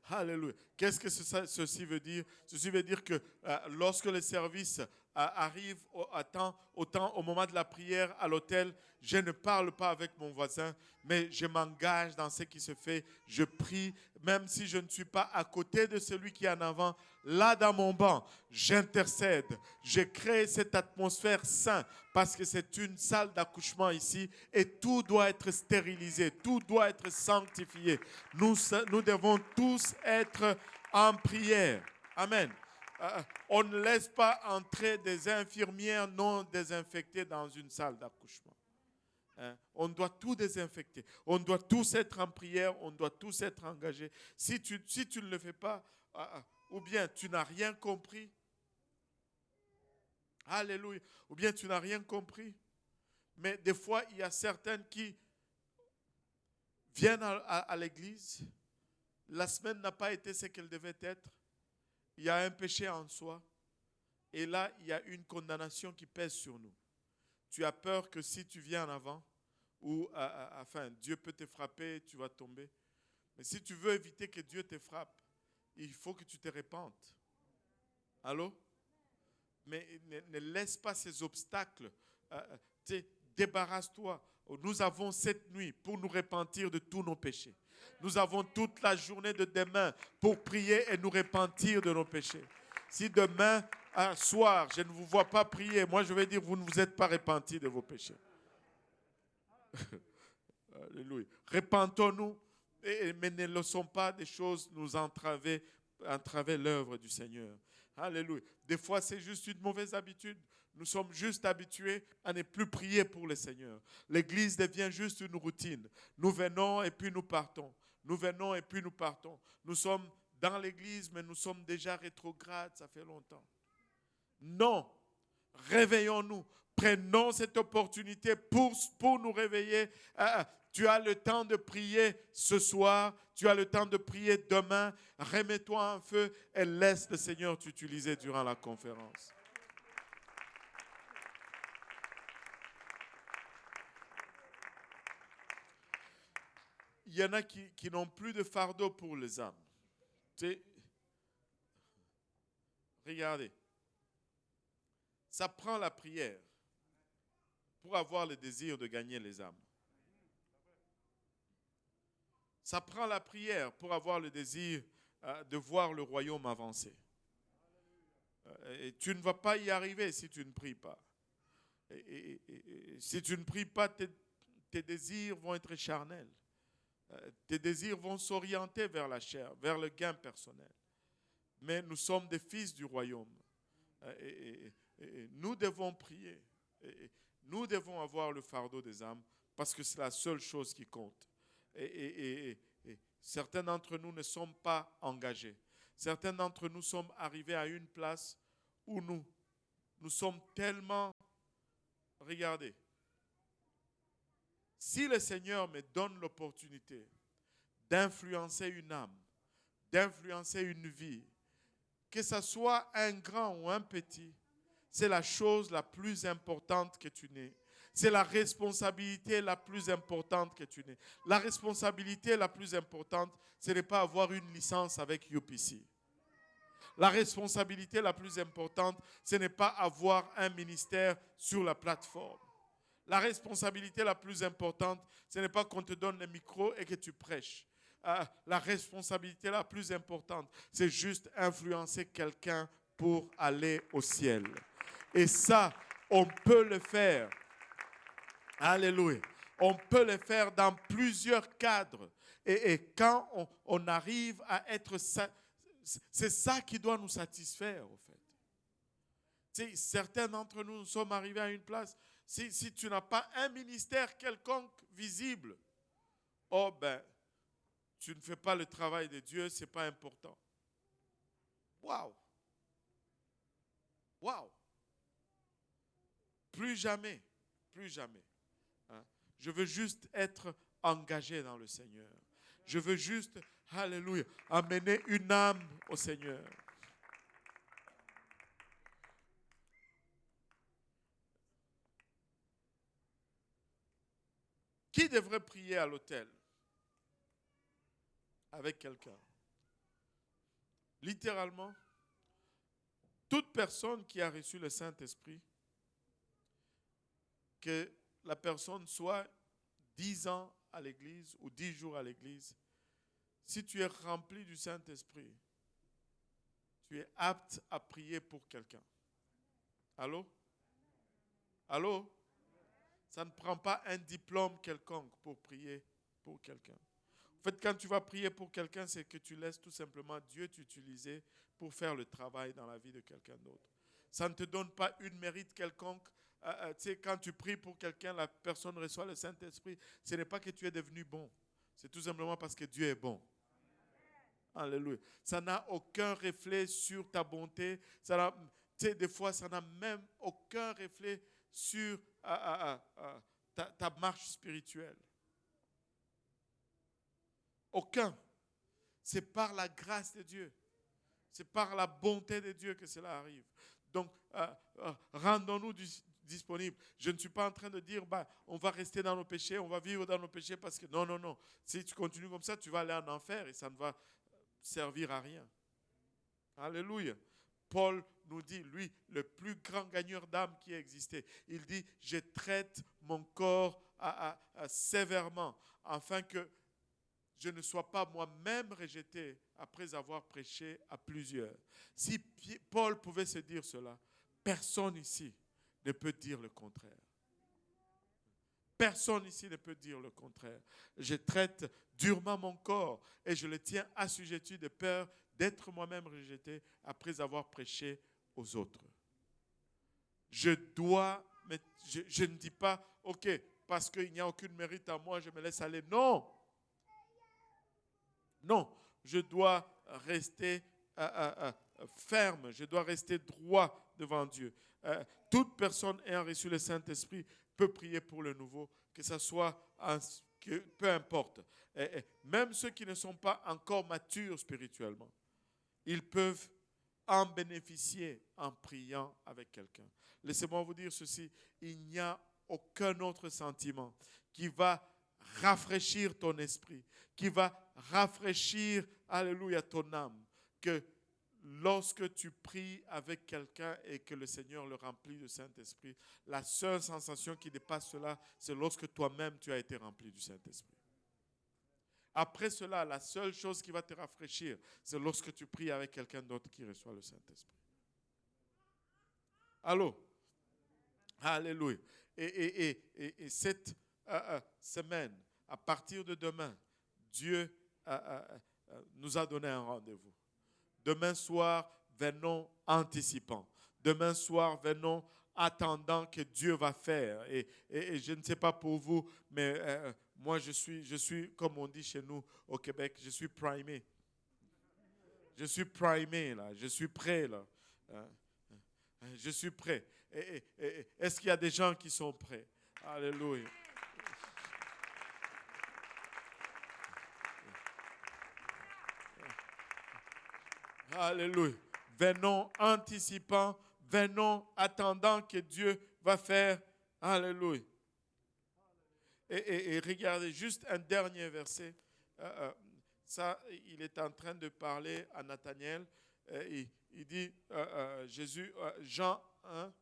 Alléluia. Qu'est-ce que ceci veut dire? Ceci veut dire que lorsque le service arrive au moment de la prière à l'autel, je ne parle pas avec mon voisin, mais je m'engage dans ce qui se fait. Je prie, même si je ne suis pas à côté de celui qui est en avant. Là, dans mon banc, j'intercède. Je crée cette atmosphère sainte parce que c'est une salle d'accouchement ici et tout doit être stérilisé, tout doit être sanctifié. Nous devons tous être en prière. Amen. On ne laisse pas entrer des infirmières non désinfectées dans une salle d'accouchement. On doit tout désinfecter. On doit tous être en prière. On doit tous être engagés. Si tu ne le fais pas, ou bien tu n'as rien compris. Alléluia. Ou bien tu n'as rien compris. Mais des fois, il y a certaines qui viennent à l'église. La semaine n'a pas été ce qu'elle devait être. Il y a un péché en soi. Et là, il y a une condamnation qui pèse sur nous. Tu as peur que si tu viens en avant, ou Dieu peut te frapper, tu vas tomber. Mais si tu veux éviter que Dieu te frappe, il faut que tu te répandes. Allô? Mais ne laisse pas ces obstacles. Débarrasse-toi. Nous avons cette nuit pour nous repentir de tous nos péchés. Nous avons toute la journée de demain pour prier et nous repentir de nos péchés. Si demain soir, je ne vous vois pas prier, moi je vais dire, vous ne vous êtes pas repentis de vos péchés. Alléluia. Repentons-nous, mais ne laissons pas des choses nous entraver l'œuvre du Seigneur. Alléluia. Des fois, c'est juste une mauvaise habitude. Nous sommes juste habitués à ne plus prier pour le Seigneur. L'église devient juste une routine. Nous venons et puis nous partons. Nous venons et puis nous partons. Nous sommes dans l'église, mais nous sommes déjà rétrogrades, ça fait longtemps. Non, réveillons-nous. Prenons cette opportunité pour nous réveiller. Tu as le temps de prier ce soir. Tu as le temps de prier demain. Remets-toi en feu et laisse le Seigneur t'utiliser durant la conférence. Il y en a qui n'ont plus de fardeau pour les âmes. Regardez. Ça prend la prière pour avoir le désir de gagner les âmes. Ça prend la prière pour avoir le désir de voir le royaume avancer. Et tu ne vas pas y arriver si tu ne pries pas. Et si tu ne pries pas, tes désirs vont être charnels. Tes désirs vont s'orienter vers la chair, vers le gain personnel. Mais nous sommes des fils du royaume. Et nous devons prier. Nous devons avoir le fardeau des âmes parce que c'est la seule chose qui compte. Et certains d'entre nous ne sommes pas engagés. Certains d'entre nous sommes arrivés à une place où nous sommes tellement... Regardez. Si le Seigneur me donne l'opportunité d'influencer une âme, d'influencer une vie, que ce soit un grand ou un petit, c'est la chose la plus importante que tu n'aies. C'est la responsabilité la plus importante que tu n'aies. La responsabilité la plus importante, ce n'est pas avoir une licence avec UPC. La responsabilité la plus importante, ce n'est pas avoir un ministère sur la plateforme. La responsabilité la plus importante, ce n'est pas qu'on te donne le micro et que tu prêches. La responsabilité la plus importante, c'est juste influencer quelqu'un pour aller au ciel. Et ça, on peut le faire. Alléluia. On peut le faire dans plusieurs cadres. Et quand on arrive à être... C'est ça qui doit nous satisfaire, en fait. Tu sais, certains d'entre nous sommes arrivés à une place, si tu n'as pas un ministère quelconque visible, oh ben, tu ne fais pas le travail de Dieu, ce n'est pas important. Waouh! Waouh! Plus jamais, plus jamais. Hein? Je veux juste être engagé dans le Seigneur. Je veux juste, alléluia, amener une âme au Seigneur. Qui devrait prier à l'autel avec quelqu'un? Littéralement, toute personne qui a reçu le Saint-Esprit, que la personne soit 10 ans à l'église ou 10 jours à l'église, si tu es rempli du Saint-Esprit, tu es apte à prier pour quelqu'un. Allô? Allô? Ça ne prend pas un diplôme quelconque pour prier pour quelqu'un. En fait, quand tu vas prier pour quelqu'un, c'est que tu laisses tout simplement Dieu t'utiliser pour faire le travail dans la vie de quelqu'un d'autre. Ça ne te donne pas une mérite quelconque. Tu sais, quand tu pries pour quelqu'un, la personne reçoit le Saint-Esprit. Ce n'est pas que tu es devenu bon. C'est tout simplement parce que Dieu est bon. Alléluia. Ça n'a aucun reflet sur ta bonté. Tu sais, des fois, ça n'a même aucun reflet sur ta marche spirituelle. Aucun. C'est par la grâce de Dieu. C'est par la bonté de Dieu que cela arrive. Donc, rendons-nous disponibles. Je ne suis pas en train de dire, on va rester dans nos péchés, on va vivre dans nos péchés parce que non, non, non. Si tu continues comme ça, tu vas aller en enfer et ça ne va servir à rien. Alléluia. Paul nous dit, lui, le plus grand gagneur d'âme qui a existé, il dit, je traite mon corps sévèrement, afin que je ne sois pas moi-même rejeté après avoir prêché à plusieurs. Si Paul pouvait se dire cela, personne ici ne peut dire le contraire. Personne ici ne peut dire le contraire. Je traite durement mon corps et je le tiens assujetti de peur d'être moi-même rejeté après avoir prêché aux autres. Je ne dis pas, ok, parce qu'il n'y a aucun mérite à moi, je me laisse aller. Non. Non, je dois rester ferme, je dois rester droit devant Dieu. Toute personne ayant reçu le Saint-Esprit peut prier pour le nouveau, que ce soit, peu importe. Même ceux qui ne sont pas encore matures spirituellement, ils peuvent en bénéficier en priant avec quelqu'un. Laissez-moi vous dire ceci, il n'y a aucun autre sentiment qui va rafraîchir ton esprit, qui va rafraîchir, alléluia, ton âme, que lorsque tu pries avec quelqu'un et que le Seigneur le remplit du Saint-Esprit, la seule sensation qui dépasse cela, c'est lorsque toi-même tu as été rempli du Saint-Esprit. Après cela, la seule chose qui va te rafraîchir, c'est lorsque tu pries avec quelqu'un d'autre qui reçoit le Saint-Esprit. Allô? Alléluia. Et cette semaine, à partir de demain, Dieu nous a donné un rendez-vous. Demain soir, venons anticipant. Demain soir, venons attendant que Dieu va faire. Et je ne sais pas pour vous, mais moi, je suis, comme on dit chez nous au Québec, je suis primé. Je suis primé, là. Je suis prêt, là. Je suis prêt. Est-ce qu'il y a des gens qui sont prêts? Alléluia. Alléluia. Venons anticipant, venons attendant que Dieu va faire. Alléluia. Et regardez, juste un dernier verset. Ça, il est en train de parler à Nathanaël. Il dit, Jésus, Jean 1,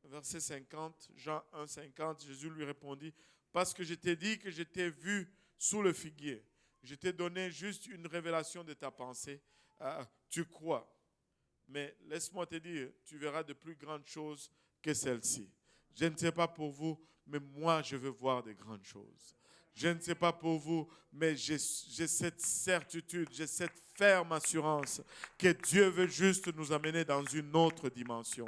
verset 50, Jean 1, 50, Jésus lui répondit, parce que je t'ai dit que je t'ai vu sous le figuier. Je t'ai donné juste une révélation de ta pensée. Tu crois. Mais laisse-moi te dire, tu verras de plus grandes choses que celles-ci. Je ne sais pas pour vous, mais moi, je veux voir de grandes choses. Je ne sais pas pour vous, mais j'ai cette certitude, j'ai cette ferme assurance que Dieu veut juste nous amener dans une autre dimension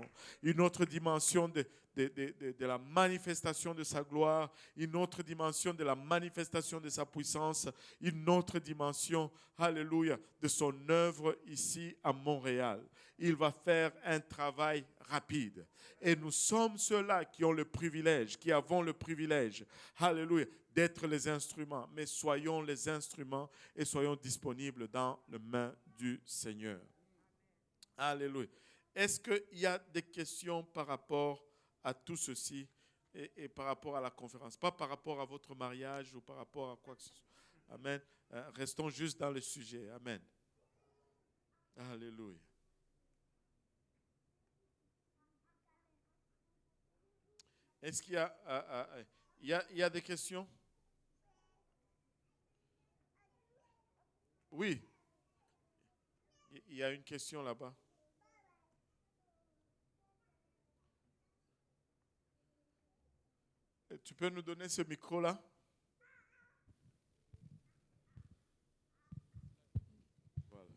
de la manifestation de sa gloire, une autre dimension de la manifestation de sa puissance, une autre dimension, alléluia, de son œuvre ici à Montréal. Il va faire un travail rapide. Et nous sommes ceux-là qui ont le privilège, qui avons le privilège, alléluia, d'être les instruments. Mais soyons les instruments et soyons disponibles dans les mains du Seigneur. Alléluia. Est-ce qu'il y a des questions par rapport à tout ceci et par rapport à la conférence? Pas par rapport à votre mariage ou par rapport à quoi que ce soit. Amen. Restons juste dans le sujet. Amen. Alléluia. Est-ce qu'il y a, il y a des questions? Oui. Il y a une question là-bas. Tu peux nous donner ce micro-là? Voilà.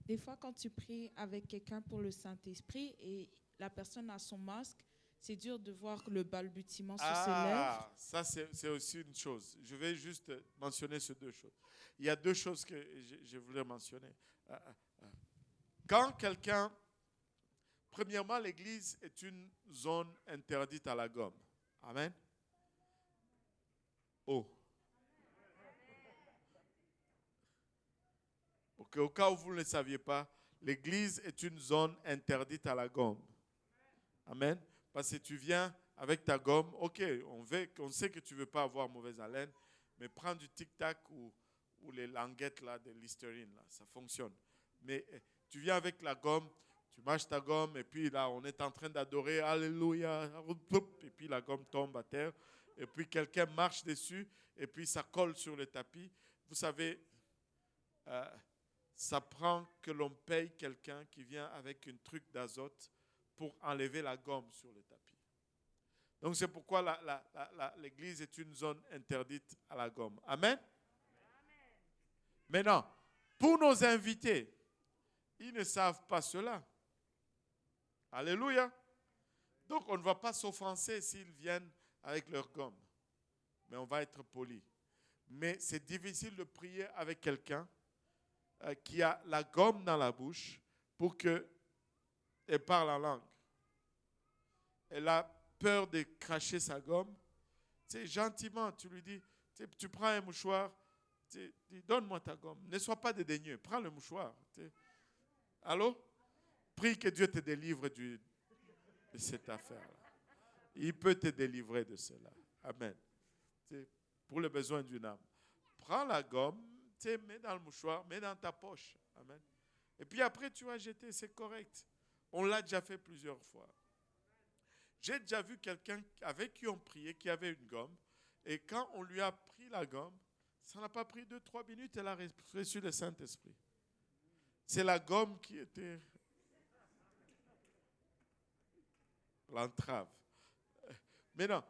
Des fois, quand tu pries avec quelqu'un pour le Saint-Esprit et la personne a son masque, c'est dur de voir le balbutiement sur ses lèvres. Ça c'est aussi une chose. Je vais juste mentionner ces deux choses. Il y a deux choses que je voulais mentionner. Quand quelqu'un... Premièrement, l'Église est une zone interdite à la gomme. Amen. Oh. Okay, au cas où vous ne le saviez pas, l'Église est une zone interdite à la gomme. Amen. Parce que tu viens avec ta gomme, ok, on sait que tu ne veux pas avoir mauvaise haleine, mais prends du tic-tac ou les languettes là, de Listerine, là, ça fonctionne. Mais tu viens avec la gomme, tu mâches ta gomme, et puis là, on est en train d'adorer, alléluia, et puis la gomme tombe à terre, et puis quelqu'un marche dessus, et puis ça colle sur le tapis. Vous savez, ça prend que l'on paye quelqu'un qui vient avec un truc d'azote pour enlever la gomme sur le tapis. Donc c'est pourquoi l'Église est une zone interdite à la gomme. Amen. Maintenant, pour nos invités, ils ne savent pas cela. Alléluia. Donc on ne va pas s'offenser s'ils viennent avec leur gomme. Mais on va être poli. Mais c'est difficile de prier avec quelqu'un qui a la gomme dans la bouche pour qu'elle parle en langue. Elle a peur de cracher sa gomme. Gentiment, tu lui dis, tu prends un mouchoir, dis, donne-moi ta gomme. Ne sois pas dédaigneux, prends le mouchoir. Allô? Prie que Dieu te délivre de cette affaire-là. Il peut te délivrer de cela. Amen. Pour le besoin d'une âme. Prends la gomme, mets dans le mouchoir, mets dans ta poche. Amen. Et puis après, tu vas jeter, c'est correct. On l'a déjà fait plusieurs fois. J'ai déjà vu quelqu'un avec qui on priait, qui avait une gomme, et quand on lui a pris la gomme, ça n'a pas pris 2-3 minutes, elle a reçu le Saint-Esprit. C'est la gomme qui était l'entrave. Maintenant,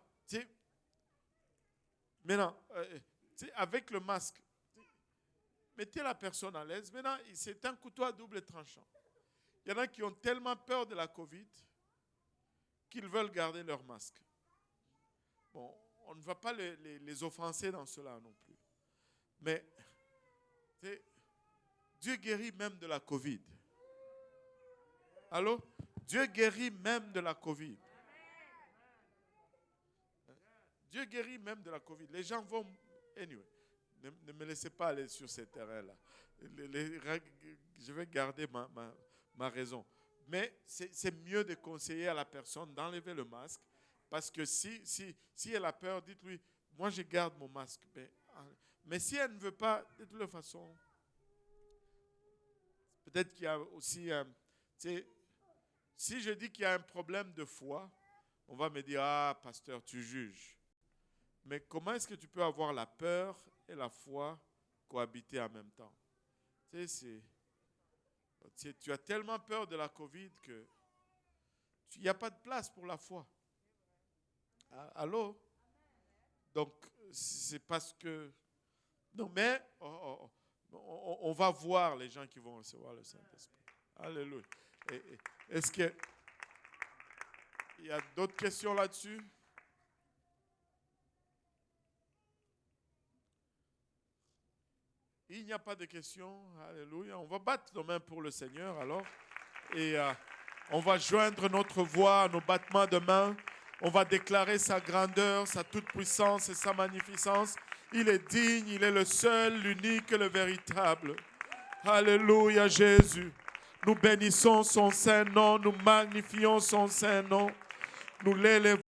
avec le masque, mettez la personne à l'aise. Maintenant, c'est un couteau à double tranchant. Il y en a qui ont tellement peur de la COVID qu'ils veulent garder leur masque. Bon, on ne va pas les offenser dans cela non plus. Mais Dieu guérit même de la COVID. Allô? Dieu guérit même de la COVID. Dieu guérit même de la COVID. Les gens vont... Anyway, ne me laissez pas aller sur ces terrains-là. Je vais garder ma raison. Mais c'est mieux de conseiller à la personne d'enlever le masque. Parce que si elle a peur, dites-lui, moi je garde mon masque. Mais si elle ne veut pas, de toute façon, peut-être qu'il y a aussi si je dis qu'il y a un problème de foi, on va me dire, ah, pasteur, tu juges. Mais comment est-ce que tu peux avoir la peur et la foi cohabiter en même temps? Tu as tellement peur de la COVID que il n'y a pas de place pour la foi. Allô? Donc, c'est parce que... Non, mais on va voir les gens qui vont recevoir le Saint-Esprit. Alléluia. Est-ce qu'il y a d'autres questions là-dessus? Il n'y a pas de questions. Alléluia. On va battre nos mains pour le Seigneur alors. Et on va joindre notre voix à nos battements de mains. On va déclarer sa grandeur, sa toute-puissance et sa magnificence. Il est digne, il est le seul, l'unique, le véritable. Alléluia Jésus. Nous bénissons son saint nom, nous magnifions son saint nom. Nous l'élevons.